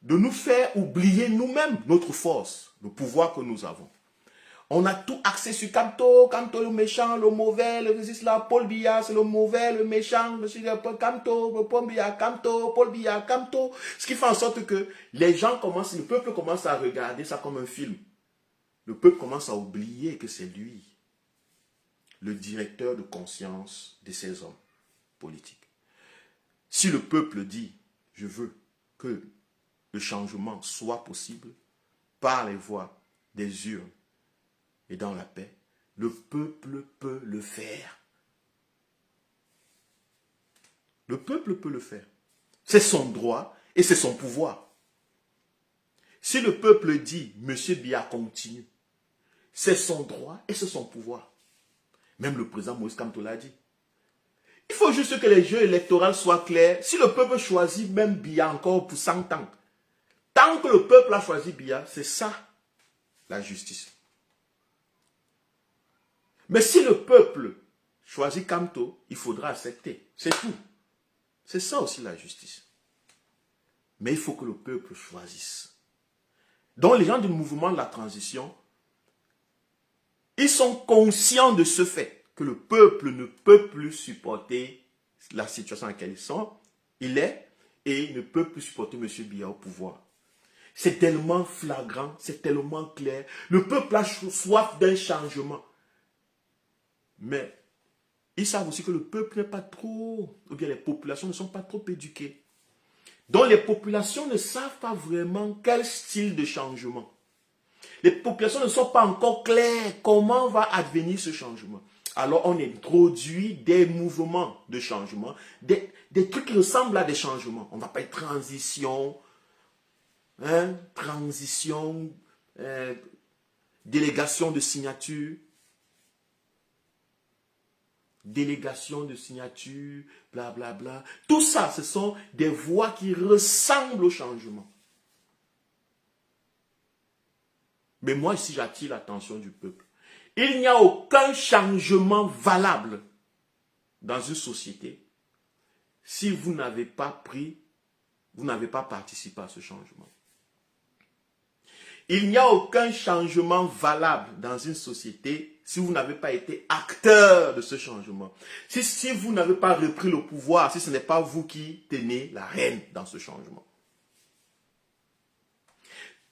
Speaker 1: De nous faire oublier nous-mêmes notre force, le pouvoir que nous avons. On a tout axé sur Kamto, Kamto le méchant, le mauvais, le résiste là, Paul Biya, c'est le mauvais, le méchant, monsieur Kamto, Paul Biya, Kamto, Paul Biya, Kamto. Ce qui fait en sorte que les gens commencent, le peuple commence à regarder ça comme un film. Le peuple commence à oublier que c'est lui, le directeur de conscience de ces hommes politiques. Si le peuple dit, je veux que le changement soit possible par les voies des urnes et dans la paix, le peuple peut le faire. Le peuple peut le faire. C'est son droit et c'est son pouvoir. Si le peuple dit, Monsieur Biya continue, c'est son droit et c'est son pouvoir. Même le président Moïse Kamto l'a dit. Il faut juste que les jeux électoraux soient clairs. Si le peuple choisit même Biya encore pour 100 ans, tant que le peuple a choisi Biya, c'est ça la justice. Mais si le peuple choisit Kamto, il faudra accepter. C'est tout. C'est ça aussi la justice. Mais il faut que le peuple choisisse. Donc les gens du mouvement de la transition, ils sont conscients de ce fait que le peuple ne peut plus supporter la situation dans laquelle il est, et il ne peut plus supporter M. Biya au pouvoir. C'est tellement flagrant, c'est tellement clair. Le peuple a soif d'un changement. Mais ils savent aussi que le peuple n'est pas trop, ou bien les populations ne sont pas trop éduquées. Donc les populations ne savent pas vraiment quel style de changement. Les populations ne sont pas encore claires comment va advenir ce changement. Alors on introduit des mouvements de changement, des trucs qui ressemblent à des changements. On va pas être transition, délégation de signature. Délégation de signature, blablabla. Bla, bla. Tout ça, ce sont des voies qui ressemblent au changement. Mais moi, ici, j'attire l'attention du peuple. Il n'y a aucun changement valable dans une société si vous n'avez pas participé à ce changement. Il n'y a aucun changement valable dans une société si vous n'avez pas été acteur de ce changement. Si vous n'avez pas repris le pouvoir, si ce n'est pas vous qui tenez la rêne dans ce changement.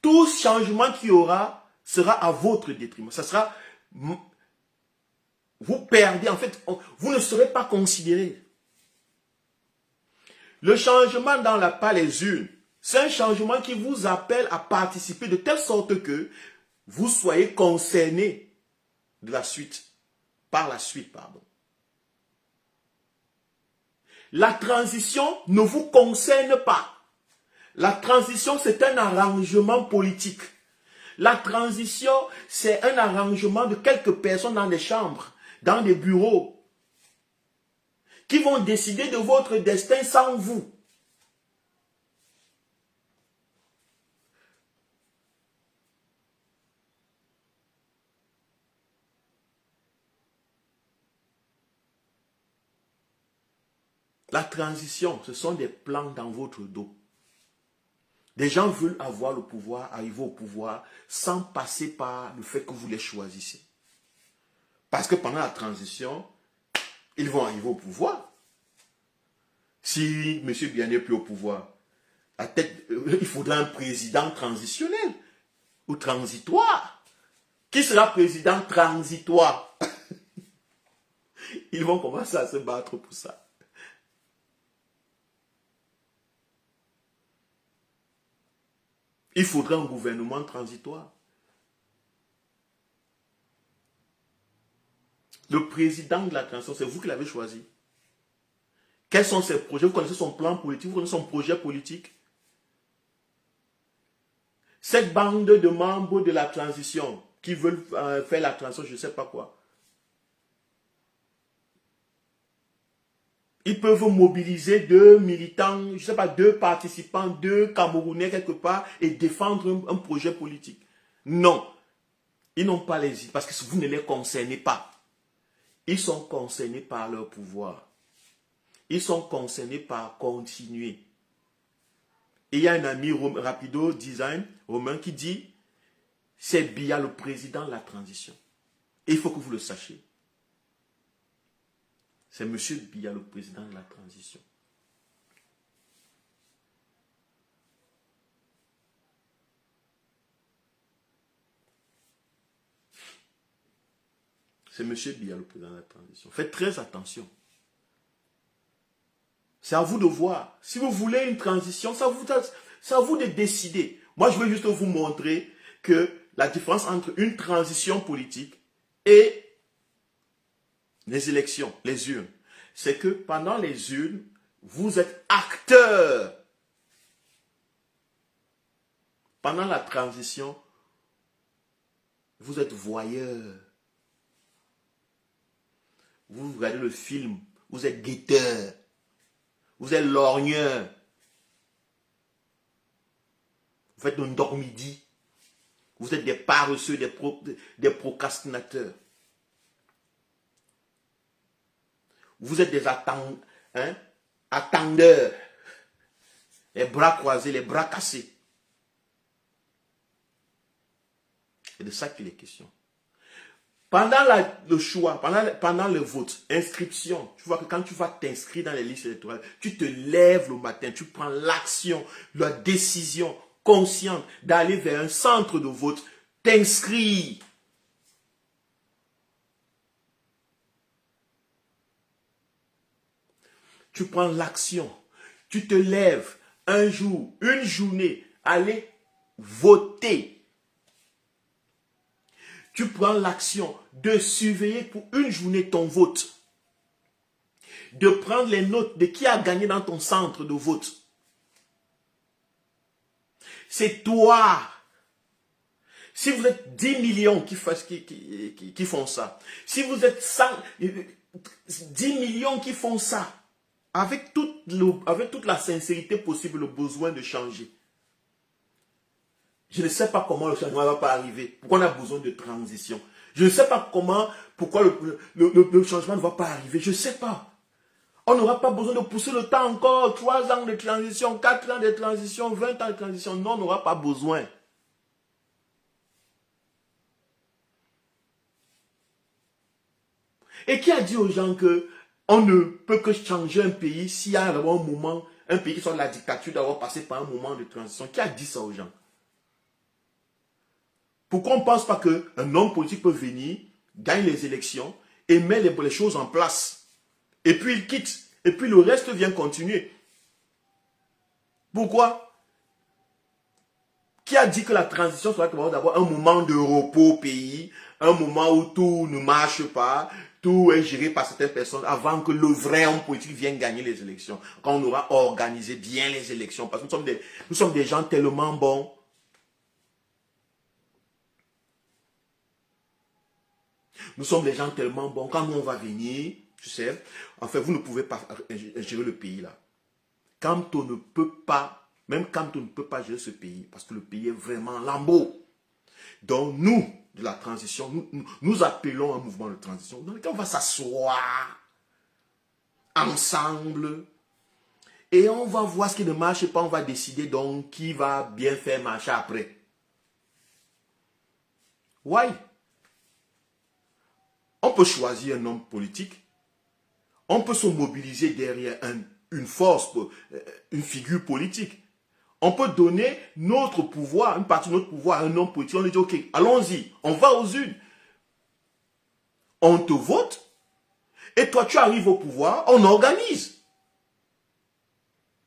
Speaker 1: Tout changement qu'il y aura sera à votre détriment. Ça sera... Vous perdez, en fait, vous ne serez pas considéré. Le changement dans la pas les urnes, c'est un changement qui vous appelle à participer de telle sorte que vous soyez concerné par la suite. La transition ne vous concerne pas. La transition, c'est un arrangement politique. La transition, c'est un arrangement de quelques personnes dans des chambres, dans des bureaux, qui vont décider de votre destin sans vous. La transition, ce sont des plans dans votre dos. Des gens veulent avoir le pouvoir, arriver au pouvoir, sans passer par le fait que vous les choisissez. Parce que pendant la transition, ils vont arriver au pouvoir. Si M. Biya n'est plus au pouvoir, il faudra un président transitionnel ou transitoire. Qui sera président transitoire? Ils vont commencer à se battre pour ça. Il faudra un gouvernement transitoire. Le président de la transition, c'est vous qui l'avez choisi. Quels sont ses projets? Vous connaissez son plan politique, vous connaissez son projet politique. Cette bande de membres de la transition qui veulent faire la transition, je ne sais pas quoi. Ils peuvent mobiliser 2 militants, je ne sais pas, 2 participants, 2 Camerounais quelque part et défendre un projet politique. Non. Ils n'ont pas les idées parce que vous ne les concernez pas. Ils sont concernés par leur pouvoir. Ils sont concernés par continuer. Et il y a un ami rapido design romain qui dit c'est Biya le président de la transition. Et il faut que vous le sachiez. C'est M. Biya le président de la transition. C'est M. Biya le président de la transition. Faites très attention. C'est à vous de voir. Si vous voulez une transition, c'est à vous de décider. Moi, je veux juste vous montrer que la différence entre une transition politique et les élections, les urnes, c'est que pendant les urnes, vous êtes acteur. Pendant la transition, vous êtes voyeur. Vous regardez le film, vous êtes guetteur. Vous êtes lorgneur. Vous faites un dormidi. Vous êtes des paresseux, des procrastinateurs. Vous êtes des attendeurs. Les bras croisés, les bras cassés. C'est de ça qu'il est question. Pendant le choix, pendant le vote, inscription, tu vois que quand tu vas t'inscrire dans les listes électorales, tu te lèves le matin, tu prends l'action, la décision consciente d'aller vers un centre de vote, t'inscris. Tu prends l'action, tu te lèves un jour, une journée, aller voter. Tu prends l'action de surveiller pour une journée ton vote. De prendre les notes de qui a gagné dans ton centre de vote. C'est toi. Si vous êtes 10 millions qui font ça, si vous êtes 10 millions qui font ça, avec toute la sincérité possible, le besoin de changer, je ne sais pas comment le changement ne va pas arriver. Pourquoi on a besoin de transition? Je ne sais pas pourquoi le changement ne va pas arriver. Je ne sais pas. On n'aura pas besoin de pousser le temps encore. 3 ans de transition, 4 ans de transition, 20 ans de transition. Non, on n'aura pas besoin. Et qui a dit aux gens que on ne peut que changer un pays s'il y a un moment, un pays qui sort de la dictature, d'avoir passé par un moment de transition? Qui a dit ça aux gens? Pourquoi on ne pense pas qu'un homme politique peut venir, gagne les élections et met les choses en place? Et puis il quitte. Et puis le reste vient continuer. Pourquoi? Qui a dit que la transition serait d'avoir un moment de repos au pays, un moment où tout ne marche pas, tout est géré par certaines personnes avant que le vrai homme politique vienne gagner les élections, quand on aura organisé bien les élections? Parce que nous sommes des gens tellement bons. Nous sommes des gens tellement bons. Quand nous, on va venir, tu sais, en fait, vous ne pouvez pas gérer le pays là. Quand on ne peut pas, même quand on ne peut pas gérer ce pays, parce que le pays est vraiment lambeau. Donc nous, de la transition, nous appelons un mouvement de transition dans lequel on va s'asseoir ensemble et on va voir ce qui ne marche pas, on va décider donc qui va bien faire marcher après. Ouais. On peut choisir un homme politique, on peut se mobiliser derrière une force, une figure politique. On peut donner notre pouvoir, une partie de notre pouvoir à un homme politique. On lui dit, ok, allons-y, on va aux urnes. On te vote, et toi tu arrives au pouvoir, on organise.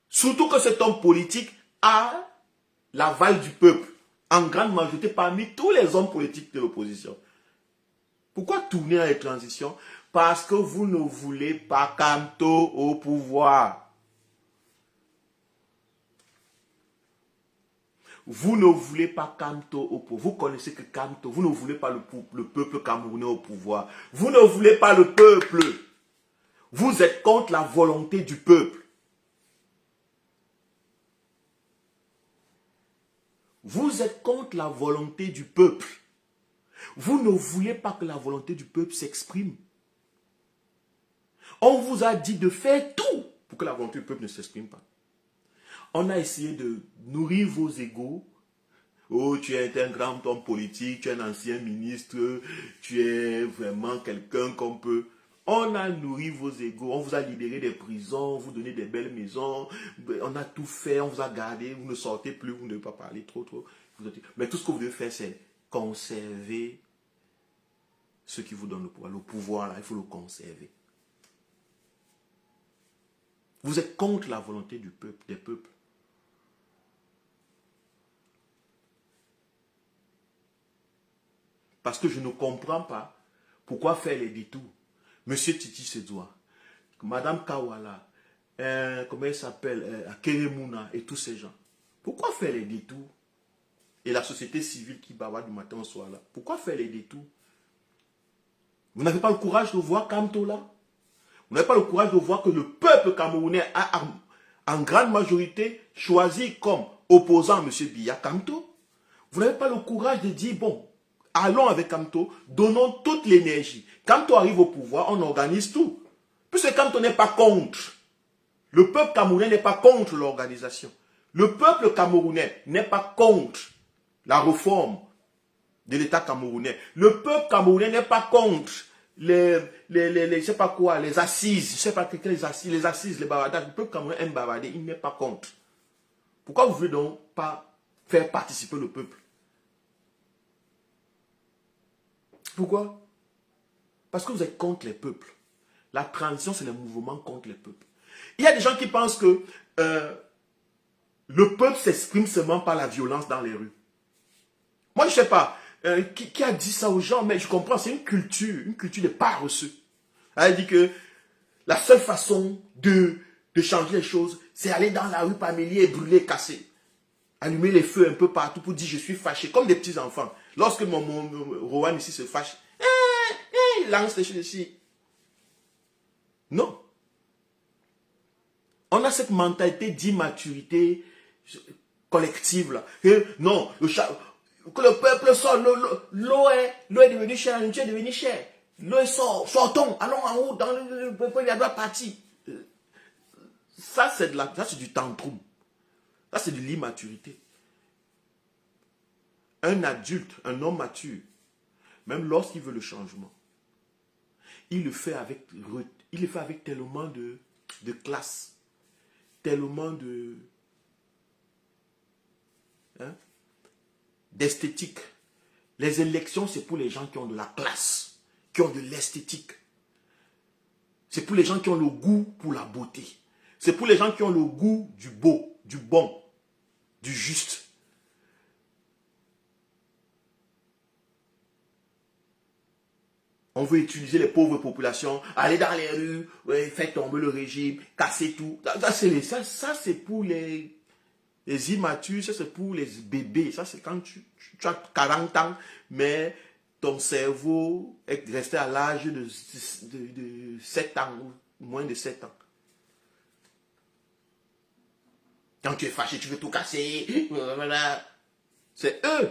Speaker 1: Surtout que cet homme politique a l'aval du peuple, en grande majorité parmi tous les hommes politiques de l'opposition. Pourquoi tourner à les transitions? Parce que vous ne voulez pas Kamto au pouvoir. Vous ne voulez pas Kamto au pouvoir. Vous connaissez que Kamto, vous ne voulez pas le peuple camerounais au pouvoir. Vous ne voulez pas le peuple. Vous êtes contre la volonté du peuple. Vous êtes contre la volonté du peuple. Vous ne voulez pas que la volonté du peuple s'exprime. On vous a dit de faire tout pour que la volonté du peuple ne s'exprime pas. On a essayé de nourrir vos égos, oh, tu es un grand homme politique, tu es un ancien ministre, tu es vraiment quelqu'un qu'on peut... On a nourri vos égos, on vous a libéré des prisons, on vous donné des belles maisons, on a tout fait, on vous a gardé, vous ne sortez plus, vous ne devez pas parler trop. Mais tout ce que vous devez faire, c'est conserver ce qui vous donne le pouvoir. Le pouvoir, là, il faut le conserver. Vous êtes contre la volonté du peuple, des peuples. Parce que je ne comprends pas pourquoi faire les détours. Monsieur Titi Sedzoua, Madame Kawala, comment il s'appelle, Keremuna et tous ces gens. Pourquoi faire les détours? Et la société civile qui bavard du matin au soir là. Pourquoi faire les détours? Vous n'avez pas le courage de voir Kamto là? Vous n'avez pas le courage de voir que le peuple camerounais a en grande majorité choisi comme opposant à M. Biya Kamto? Vous n'avez pas le courage de dire, bon, allons avec Kamto, donnons toute l'énergie. Kamto arrive au pouvoir, on organise tout. Puisque Kamto n'est pas contre. Le peuple camerounais n'est pas contre l'organisation. Le peuple camerounais n'est pas contre la réforme de l'État camerounais. Le peuple camerounais n'est pas contre je sais pas quoi, les assises, je sais pas les assises, les bavadages. Le peuple camerounais aime bavader, il n'est pas contre. Pourquoi vous ne voulez donc pas faire participer le peuple? Pourquoi? Parce que vous êtes contre les peuples. La transition, c'est le mouvement contre les peuples. Il y a des gens qui pensent que le peuple s'exprime seulement par la violence dans les rues. Moi, je ne sais pas qui a dit ça aux gens, mais je comprends, c'est une culture de paresseux. Elle dit que la seule façon de changer les choses, c'est aller dans la rue parmelier et brûler, casser. Allumer les feux un peu partout pour dire je suis fâché, comme des petits enfants. Lorsque mon Rohan ici se fâche, il lance les choses ici. Non. On a cette mentalité d'immaturité collective là. Et non, que le peuple sort, l'eau est devenue chère, la nourriture est devenue chère. L'eau sort, sortons, allons en haut, dans le peuple, il doit partir. Ça, c'est du tantrum. Ça, c'est de l'immaturité. Un adulte, un homme mature, même lorsqu'il veut le changement, il le fait avec tellement de classe, tellement d'esthétique. Les élections, c'est pour les gens qui ont de la classe, qui ont de l'esthétique. C'est pour les gens qui ont le goût pour la beauté. C'est pour les gens qui ont le goût du beau, du bon, du juste. On veut utiliser les pauvres populations, aller dans les rues, faire tomber le régime, casser tout. Ça c'est pour les immatures, ça c'est pour les bébés. Ça c'est quand tu as 40 ans, mais ton cerveau est resté à l'âge de 7 ans, ou moins de 7 ans. Quand tu es fâché, tu veux tout casser. Voilà. C'est eux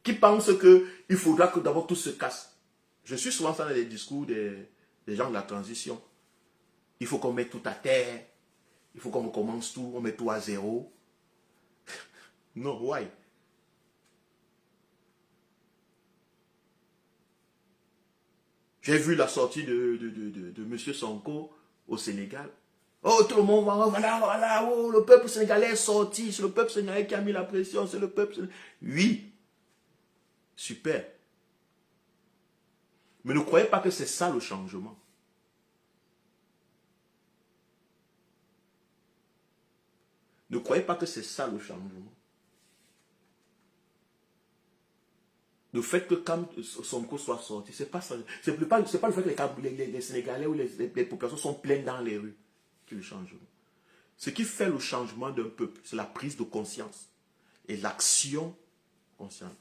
Speaker 1: qui pensent qu'il faudra que d'abord tout se casse. Je suis souvent dans les discours des gens de la transition. Il faut qu'on mette tout à terre. Il faut qu'on recommence tout. On met tout à zéro. Non, why? J'ai vu la sortie de M. Sonko au Sénégal. Oh, tout le monde va, voilà, oh, le peuple sénégalais est sorti. C'est le peuple sénégalais qui a mis la pression. C'est le peuple sénégalais. Oui. Super. Mais ne croyez pas que c'est ça le changement. Ne croyez pas que c'est ça le changement. Le fait que quand Sonko soit sorti, c'est pas ça. C'est pas le fait que les Sénégalais ou les populations sont pleines dans les rues qui est le changement. Ce qui fait le changement d'un peuple, c'est la prise de conscience et l'action consciente.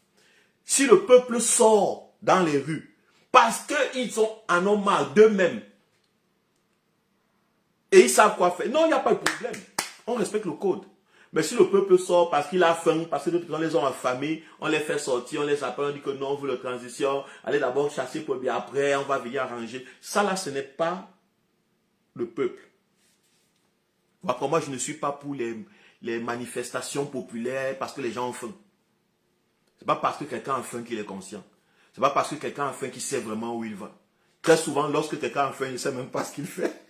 Speaker 1: Si le peuple sort dans les rues parce qu'ils en ont marre d'eux-mêmes et ils savent quoi faire, non, il n'y a pas de problème. On respecte le code. Mais si le peuple sort parce qu'il a faim, parce que d'autres gens les ont affamés, on les fait sortir, on les appelle, on dit que non, on veut la transition, allez d'abord chasser pour bien après, on va venir arranger. Ça là, ce n'est pas le peuple. Moi, je ne suis pas pour les manifestations populaires parce que les gens ont faim. Ce n'est pas parce que quelqu'un a faim qu'il est conscient. Ce n'est pas parce que quelqu'un a faim qu'il sait vraiment où il va. Très souvent, lorsque quelqu'un a faim, il ne sait même pas ce qu'il fait.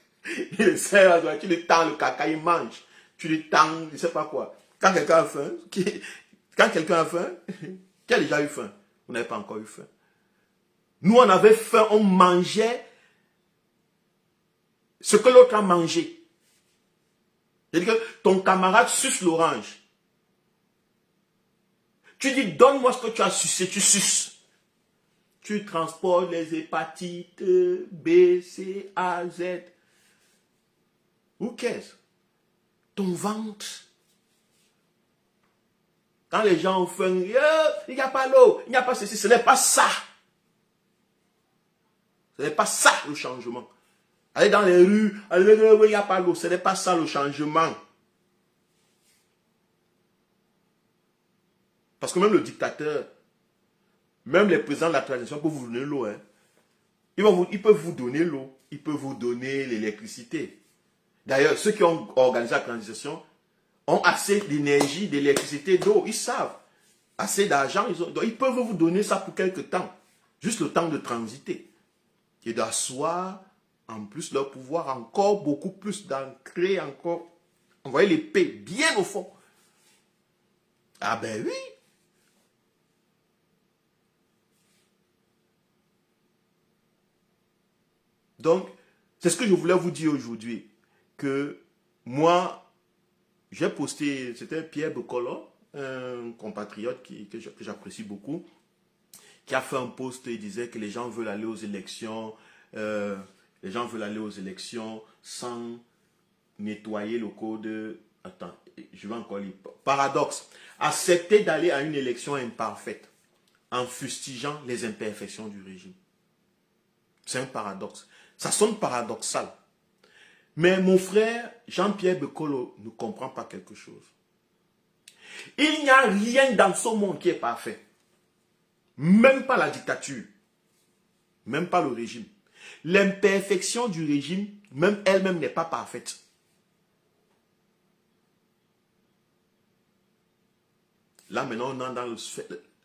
Speaker 1: Il sait, tu lui tends le caca, il mange. Tu lui tends, je ne sais pas quoi. Quand quelqu'un a faim, qui a déjà eu faim? Vous n'avez pas encore eu faim. Nous, on avait faim, on mangeait ce que l'autre a mangé. C'est-à-dire que ton camarade suce l'orange. Tu dis, donne-moi ce que tu as sucé, tu suces. Tu transportes les hépatites B, C, A, Z. Who cares? Ton ventre. Quand les gens ont faim, il n'y a pas l'eau, il n'y a pas ceci, ce n'est pas ça. Ce n'est pas ça le changement. Allez dans les rues, il n'y a pas l'eau, ce n'est pas ça le changement. Parce que même le dictateur, même les présidents de la transition peuvent vous donner l'eau. Hein. Ils peuvent vous donner l'eau, ils peuvent vous donner l'électricité. D'ailleurs, ceux qui ont organisé la transition ont assez d'énergie, d'électricité, d'eau. Ils savent. Assez d'argent, ils peuvent vous donner ça pour quelque temps. Juste le temps de transiter. Et d'asseoir en plus leur pouvoir encore beaucoup plus, d'ancrer encore. Envoyer l'épée bien au fond. Ah ben oui. Donc, c'est ce que je voulais vous dire aujourd'hui. Que moi, j'ai posté, c'était Pierre Bokolo, un compatriote que j'apprécie beaucoup, qui a fait un post et disait que les gens veulent aller aux élections, sans nettoyer le code. Attends, je vais encore lire. Paradoxe. Accepter d'aller à une élection imparfaite en fustigeant les imperfections du régime. C'est un paradoxe. Ça sonne paradoxal. Mais mon frère Jean-Pierre Bokolo ne comprend pas quelque chose. Il n'y a rien dans ce monde qui est parfait. Même pas la dictature. Même pas le régime. L'imperfection du régime, même elle-même n'est pas parfaite. Là maintenant, on est dans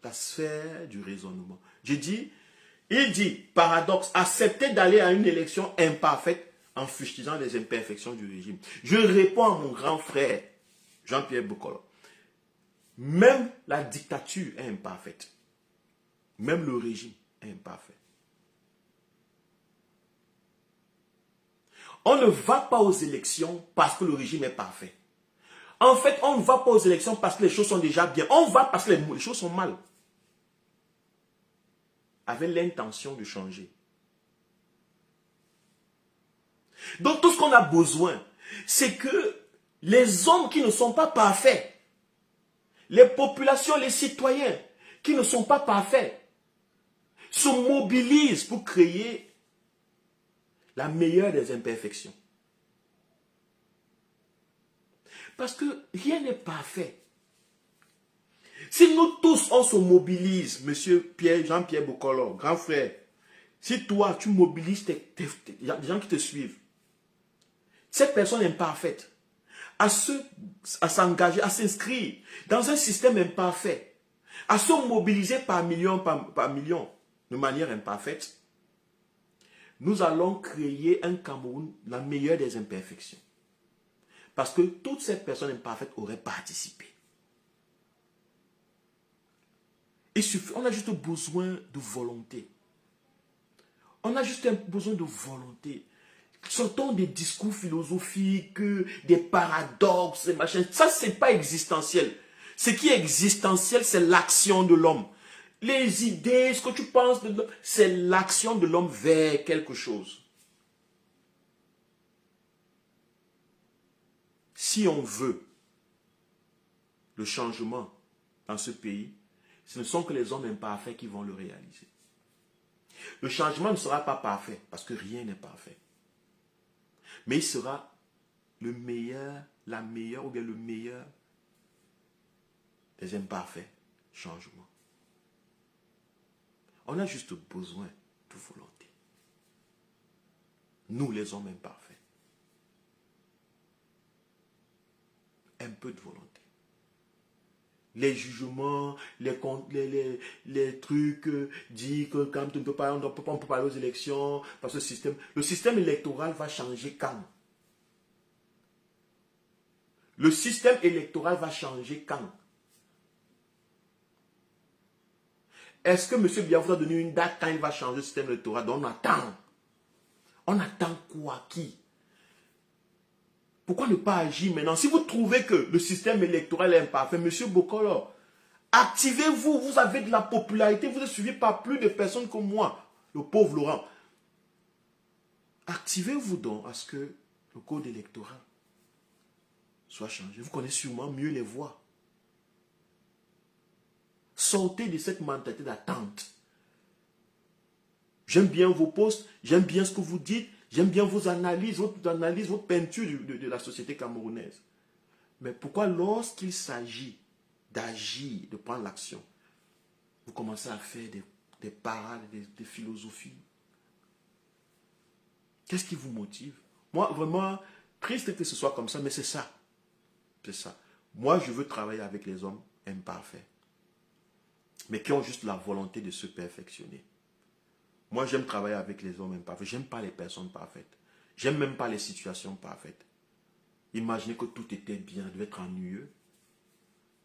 Speaker 1: la sphère du raisonnement. Il dit, paradoxe, accepter d'aller à une élection imparfaite en fustigeant les imperfections du régime. Je réponds à mon grand frère, Jean-Pierre Bokolo. Même la dictature est imparfaite. Même le régime est imparfait. On ne va pas aux élections parce que le régime est parfait. En fait, on ne va pas aux élections parce que les choses sont déjà bien. On va parce que les choses sont mal. Avec l'intention de changer. Donc tout ce qu'on a besoin, c'est que les hommes qui ne sont pas parfaits, les populations, les citoyens qui ne sont pas parfaits, se mobilisent pour créer la meilleure des imperfections. Parce que rien n'est parfait. Si nous tous, on se mobilise, monsieur Jean-Pierre Bokolo, grand frère, si toi, tu mobilises des gens qui te suivent, cette personne imparfaite, à s'engager, à s'inscrire dans un système imparfait, à se mobiliser par millions, de manière imparfaite, nous allons créer un Cameroun, la meilleure des imperfections. Parce que toutes ces personnes imparfaites auraient participé. On a juste besoin de volonté. On a juste besoin de volonté. Sortons des discours philosophiques, des paradoxes, des machins. Ça, ce n'est pas existentiel. Ce qui est existentiel, c'est l'action de l'homme. Les idées, ce que tu penses de l'homme, c'est l'action de l'homme vers quelque chose. Si on veut le changement dans ce pays, ce ne sont que les hommes imparfaits qui vont le réaliser. Le changement ne sera pas parfait, parce que rien n'est parfait. Mais il sera le meilleur, la meilleure ou bien le meilleur des imparfaits changements. On a juste besoin de volonté. Nous, les hommes imparfaits. Un peu de volonté. les jugements, les trucs, dit que quand on ne peut pas, on peut pas aller aux élections, parce que le système électoral va changer quand? Le système électoral va changer quand? Est-ce que M. Biya vous a donné une date quand il va changer le système électoral? Donc on attend. On attend quoi? Qui? Pourquoi ne pas agir maintenant? Si vous trouvez que le système électoral est imparfait, M. Bokolo, activez-vous. Vous avez de la popularité. Vous êtes suivi par plus de personnes que moi, le pauvre Laurent. Activez-vous donc à ce que le code électoral soit changé. Vous connaissez sûrement mieux les voies. Sortez de cette mentalité d'attente. J'aime bien vos posts, j'aime bien ce que vous dites, j'aime bien vos analyses, votre peinture de la société camerounaise. Mais pourquoi lorsqu'il s'agit d'agir, de prendre l'action, vous commencez à faire des parades, des philosophies? Qu'est-ce qui vous motive? Moi, vraiment, triste que ce soit comme ça, mais c'est ça. C'est ça. Moi, je veux travailler avec les hommes imparfaits, mais qui ont juste la volonté de se perfectionner. Moi, j'aime travailler avec les hommes imparfaits. J'aime pas les personnes parfaites. J'aime même pas les situations parfaites. Imaginez que tout était bien, ça devait être ennuyeux.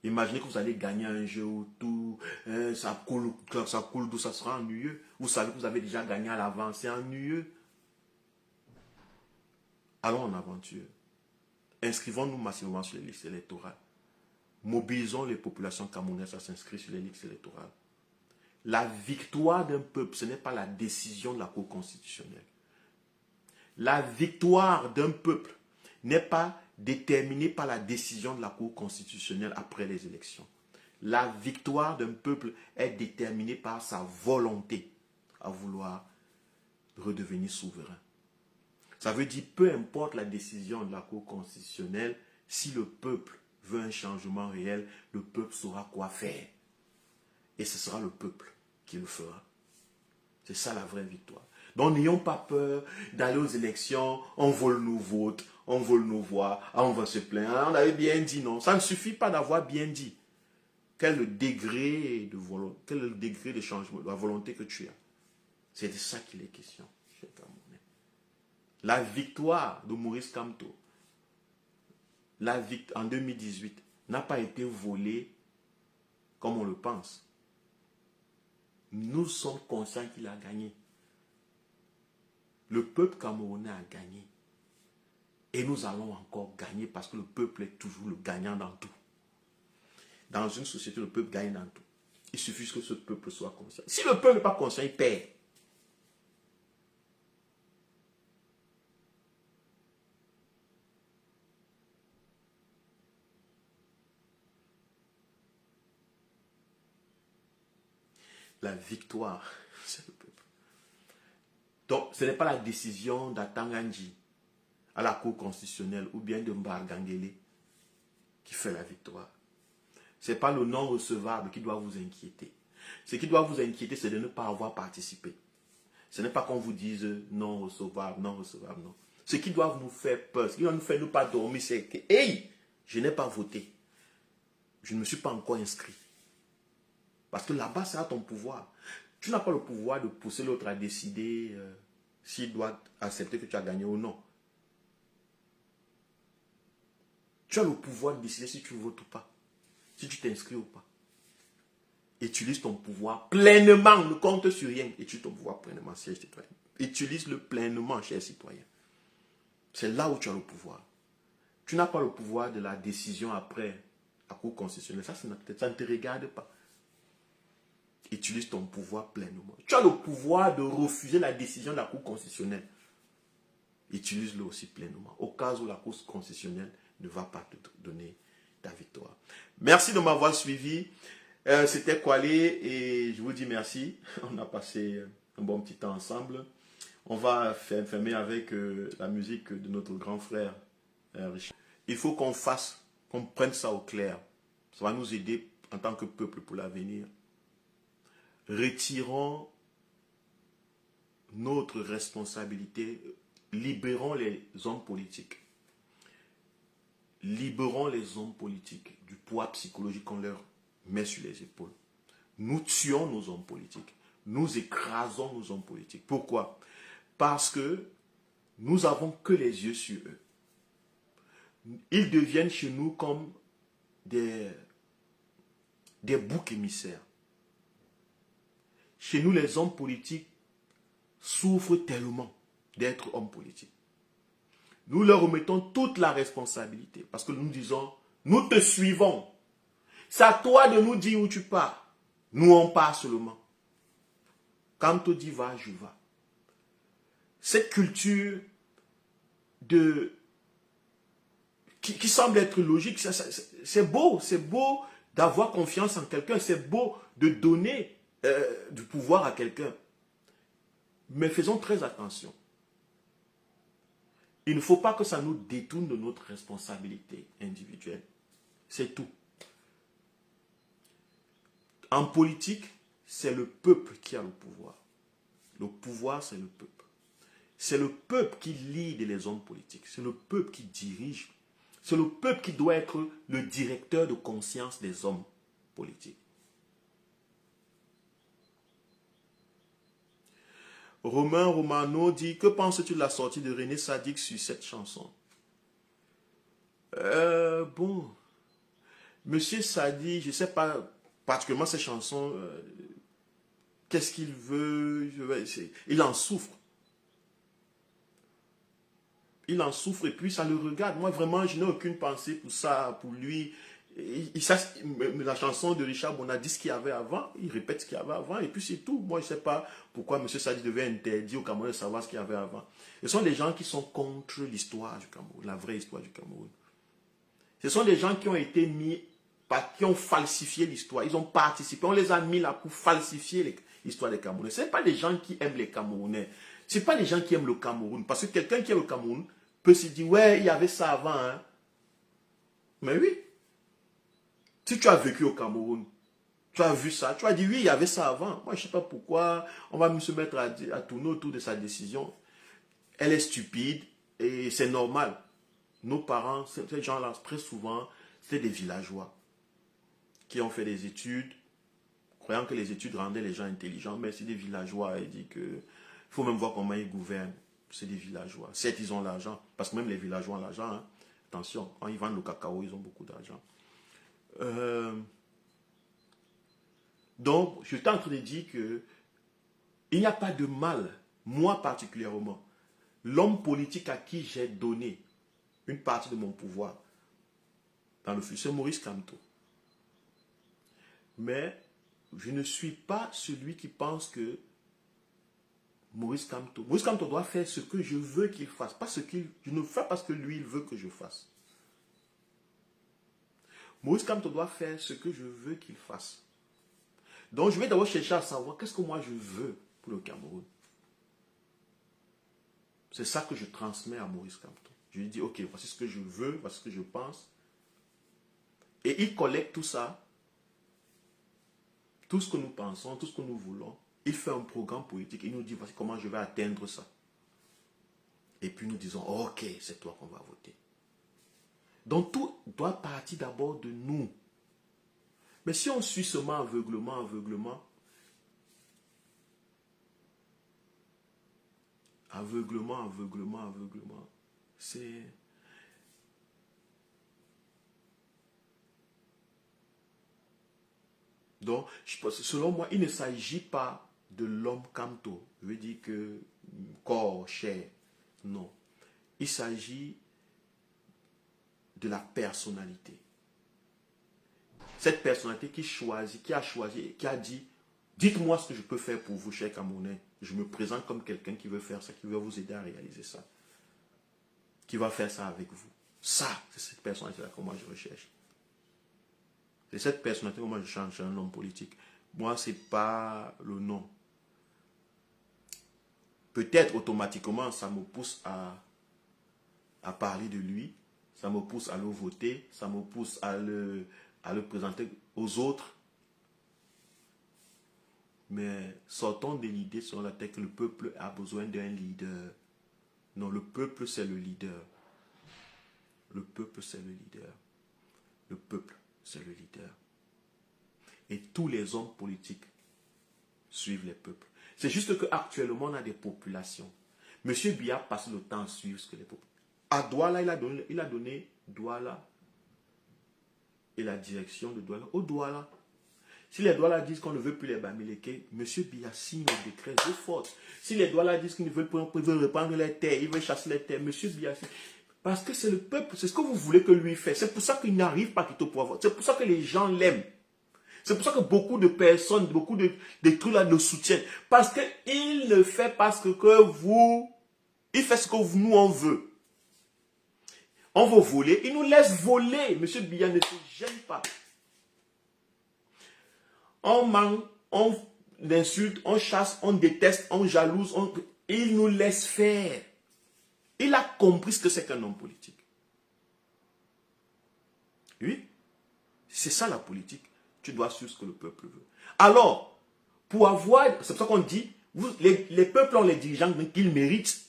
Speaker 1: Imaginez que vous allez gagner un jeu où tout, ça coule d'où ça sera ennuyeux. Vous savez que vous avez déjà gagné à l'avance, c'est ennuyeux. Allons en aventure. Inscrivons-nous massivement sur les listes électorales. Mobilisons les populations camerounaises à s'inscrire sur les listes électorales. La victoire d'un peuple, ce n'est pas la décision de la Cour constitutionnelle. La victoire d'un peuple n'est pas déterminée par la décision de la Cour constitutionnelle après les élections. La victoire d'un peuple est déterminée par sa volonté à vouloir redevenir souverain. Ça veut dire, peu importe la décision de la Cour constitutionnelle, si le peuple veut un changement réel, le peuple saura quoi faire. Et ce sera le peuple qui le fera. C'est ça la vraie victoire. Donc n'ayons pas peur d'aller aux élections, on vole nos votes, on vole nos voix, on va se plaindre. On avait bien dit non. Ça ne suffit pas d'avoir bien dit. Quel est le degré de volonté, quel est le degré de changement, de la volonté que tu as? C'est de ça qu'il est question. La victoire de Maurice Kamto, en 2018, n'a pas été volée comme on le pense. Nous sommes conscients qu'il a gagné. Le peuple camerounais a gagné. Et nous allons encore gagner parce que le peuple est toujours le gagnant dans tout. Dans une société, le peuple gagne dans tout. Il suffit que ce peuple soit conscient. Si le peuple n'est pas conscient, il perd. La victoire, c'est le peuple. Donc, ce n'est pas la décision d'Atangandji à la Cour constitutionnelle ou bien de Mbargangele qui fait la victoire. Ce n'est pas le non recevable qui doit vous inquiéter. Ce qui doit vous inquiéter, c'est de ne pas avoir participé. Ce n'est pas qu'on vous dise non recevable, non. Ce qui doit nous faire peur, ce qui doit nous faire ne pas dormir, c'est que, hey, je n'ai pas voté. Je ne me suis pas encore inscrit. Parce que là-bas, c'est à ton pouvoir. Tu n'as pas le pouvoir de pousser l'autre à décider s'il doit accepter que tu as gagné ou non. Tu as le pouvoir de décider si tu votes ou pas. Si tu t'inscris ou pas. Utilise ton pouvoir pleinement. Ne compte sur rien. Utilise ton pouvoir pleinement, cher citoyen. Utilise-le pleinement, cher citoyen. C'est là où tu as le pouvoir. Tu n'as pas le pouvoir de la décision après la Cour constitutionnelle. Ça ne te regarde pas. Utilise ton pouvoir pleinement. Tu as le pouvoir de refuser la décision de la Cour constitutionnelle. Utilise-le aussi pleinement. Au cas où la Cour constitutionnelle ne va pas te donner ta victoire. Merci de m'avoir suivi. C'était Kwale et je vous dis merci. On a passé un bon petit temps ensemble. On va fermer avec la musique de notre grand frère Richard. Il faut qu'on prenne ça au clair. Ça va nous aider en tant que peuple pour l'avenir. Retirons notre responsabilité, libérons les hommes politiques. Libérons les hommes politiques du poids psychologique qu'on leur met sur les épaules. Nous tuons nos hommes politiques. Nous écrasons nos hommes politiques. Pourquoi? Parce que nous n'avons que les yeux sur eux. Ils deviennent chez nous comme des boucs émissaires. Chez nous, les hommes politiques souffrent tellement d'être hommes politiques. Nous leur remettons toute la responsabilité parce que nous disons, nous te suivons. C'est à toi de nous dire où tu pars. Nous, on part seulement. Quand tu dis va, je vais. Cette culture qui semble être logique, c'est beau d'avoir confiance en quelqu'un, c'est beau de donner du pouvoir à quelqu'un. Mais faisons très attention. Il ne faut pas que ça nous détourne de notre responsabilité individuelle. C'est tout. En politique, c'est le peuple qui a le pouvoir. Le pouvoir, c'est le peuple. C'est le peuple qui lead les hommes politiques. C'est le peuple qui dirige. C'est le peuple qui doit être le directeur de conscience des hommes politiques. Romain Romano dit, que penses-tu de la sortie de René Sadiq sur cette chanson? Bon, Monsieur Sadiq, je ne sais pas particulièrement ces chansons, qu'est-ce qu'il veut, il en souffre. Il en souffre et puis ça le regarde. Moi vraiment, je n'ai aucune pensée pour ça, pour lui. La chanson de Richard Bonadi, ce qu'il y avait avant, il répète ce qu'il y avait avant et puis c'est tout. Moi je ne sais pas pourquoi M. Sadi devait interdire au Cameroun de savoir ce qu'il y avait avant. Ce sont des gens qui sont contre l'histoire du Cameroun, la vraie histoire du Cameroun. Ce sont des gens qui ont été mis, qui ont falsifié l'histoire. Ils ont participé, on les a mis là pour falsifier l'histoire des Camerounais. Ce n'est pas des gens qui aiment les Camerounais. Ce n'est pas des gens qui aiment le Cameroun. Parce que quelqu'un qui aime le Cameroun peut se dire, ouais, il y avait ça avant. Hein. Mais oui. Si tu as vécu au Cameroun, tu as vu ça, tu as dit, oui, il y avait ça avant. Moi, je ne sais pas pourquoi on va se mettre à tourner autour de sa décision. Elle est stupide et c'est normal. Nos parents, ces gens-là, très souvent, c'était des villageois qui ont fait des études, croyant que les études rendaient les gens intelligents, mais c'est des villageois. Il dit que il faut même voir comment ils gouvernent. C'est des villageois. Certes, ils ont l'argent, parce que même les villageois ont l'argent. Hein. Attention, quand ils vendent le cacao, ils ont beaucoup d'argent. Donc, je suis en train de dire que il n'y a pas de mal, moi particulièrement, l'homme politique à qui j'ai donné une partie de mon pouvoir dans le futur, c'est Maurice Kamto. Mais je ne suis pas celui qui pense que Maurice Kamto doit faire ce que je veux qu'il fasse. Pas ce qu'il, je ne fais pas ce que lui il veut que je fasse. Maurice Kamto doit faire ce que je veux qu'il fasse. Donc je vais d'abord chercher à savoir qu'est-ce que moi je veux pour le Cameroun. C'est ça que je transmets à Maurice Kamto. Je lui dis, ok, voici ce que je veux, voici ce que je pense. Et il collecte tout ça, tout ce que nous pensons, tout ce que nous voulons. Il fait un programme politique, il nous dit, voici comment je vais atteindre ça. Et puis nous disons, ok, c'est toi qu'on va voter. Donc tout doit partir d'abord de nous. Mais si on suit seulement aveuglement, c'est... Donc, selon moi, il ne s'agit pas de l'homme Kamto. Je veux dire que corps, chair. Non. Il s'agit de la personnalité. Cette personnalité qui a choisi, qui a dit, dites-moi ce que je peux faire pour vous, chers Camerounais. Je me présente comme quelqu'un qui veut faire ça, qui veut vous aider à réaliser ça. Qui va faire ça avec vous. Ça, c'est cette personnalité-là que moi je recherche. C'est cette personnalité que moi je change un homme politique. Moi, ce n'est pas le nom. Peut-être automatiquement, ça me pousse à parler de lui. Ça me pousse à le voter. Ça me pousse à le présenter aux autres. Mais sortons de l'idée sur la tête que le peuple a besoin d'un leader. Non, le peuple, c'est le leader. Le peuple, c'est le leader. Le peuple, c'est le leader. Et tous les hommes politiques suivent les peuples. C'est juste qu'actuellement, on a des populations. Monsieur Biya passe le temps à suivre ce que les peuples... À Douala, il a donné Douala et la direction de Douala au Douala. Si les Douala disent qu'on ne veut plus les Bamileke, monsieur Biya signe le décret de force. Si les Douala disent qu'ils veulent reprendre les terres, ils veulent chasser les terres, monsieur Biya signe. Parce que c'est le peuple, c'est ce que vous voulez que lui fasse. C'est pour ça qu'il n'arrive pas à quitter au pouvoir. C'est pour ça que les gens l'aiment. C'est pour ça que beaucoup de personnes, beaucoup de trucs là le soutiennent. Parce qu'il ne fait pas ce que vous... Il fait ce que nous on veut. On veut voler, il nous laisse voler. Monsieur Biya ne se gêne pas. On manque, on insulte, on chasse, on déteste, on jalouse. Il nous laisse faire. Il a compris ce que c'est qu'un homme politique. Oui, c'est ça la politique. Tu dois suivre ce que le peuple veut. Alors, pour avoir... C'est pour ça qu'on dit, les peuples ont les dirigeants qu'ils méritent.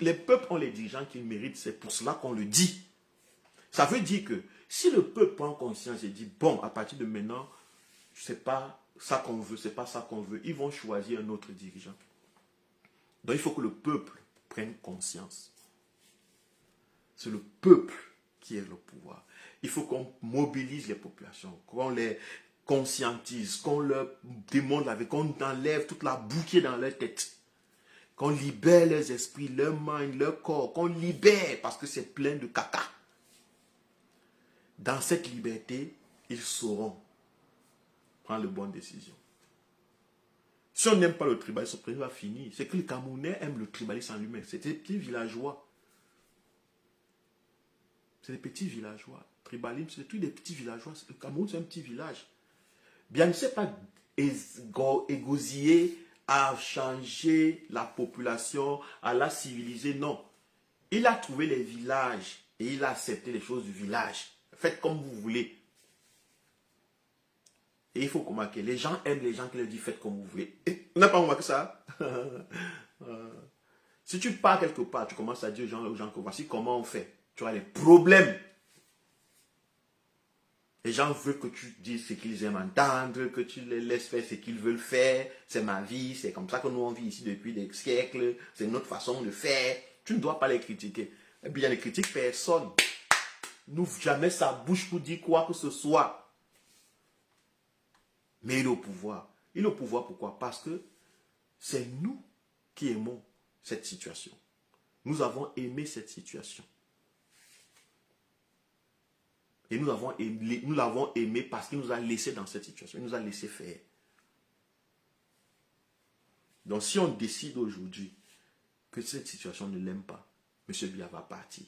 Speaker 1: Les peuples ont les dirigeants qu'ils méritent. C'est pour cela qu'on le dit. Ça veut dire que si le peuple prend conscience et dit, bon, à partir de maintenant, c'est pas ça qu'on veut, c'est pas ça qu'on veut, ils vont choisir un autre dirigeant. Donc il faut que le peuple prenne conscience. C'est le peuple qui est le pouvoir. Il faut qu'on mobilise les populations, qu'on les conscientise, qu'on leur démontre la vie, qu'on enlève toute la boue qui est dans leur tête. Qu'on libère leurs esprits, leur mind, leur corps, qu'on libère parce que c'est plein de caca. Dans cette liberté, ils sauront prendre les bonnes décisions. Si on n'aime pas le tribalisme, ce va finir. C'est que les Camerounais aiment le tribalisme en lui-même. C'est des petits villageois. C'est des petits villageois. Tribalisme, c'est tous des petits villageois. Le Cameroun, c'est un petit village. Bien, ne s'est pas égosillé à changer la population, à la civiliser. Non. Il a trouvé les villages et il a accepté les choses du village. Faites comme vous voulez. Et il faut remarquer, les gens aiment les gens qui leur disent faites comme vous voulez. On n'a pas remarqué ça? Si tu pars quelque part, tu commences à dire aux gens que voici comment on fait. Tu as des problèmes. Les gens veulent que tu dises ce qu'ils aiment entendre, que tu les laisses faire ce qu'ils veulent faire. C'est ma vie, c'est comme ça que nous on vit ici depuis des siècles. C'est notre façon de faire. Tu ne dois pas les critiquer. Et bien, les critiques, personne n'ouvre jamais sa bouche pour dire quoi que ce soit. Mais il est au pouvoir. Il est au pouvoir pourquoi? Parce que c'est nous qui aimons cette situation. Nous avons aimé cette situation. Et nous l'avons aimé parce qu'il nous a laissé dans cette situation. Il nous a laissé faire. Donc si on décide aujourd'hui que cette situation ne l'aime pas, M. Biya va partir.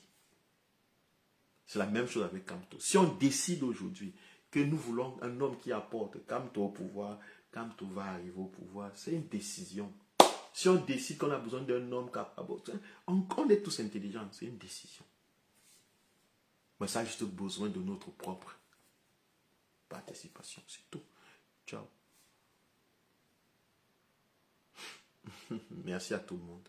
Speaker 1: C'est la même chose avec Kamto. Si on décide aujourd'hui que nous voulons un homme qui apporte Kamto au pouvoir, Kamto va arriver au pouvoir. C'est une décision. Si on décide qu'on a besoin d'un homme capable, on est tous intelligents, c'est une décision. Mais ça a juste besoin de notre propre participation. C'est tout. Ciao. Merci à tout le monde.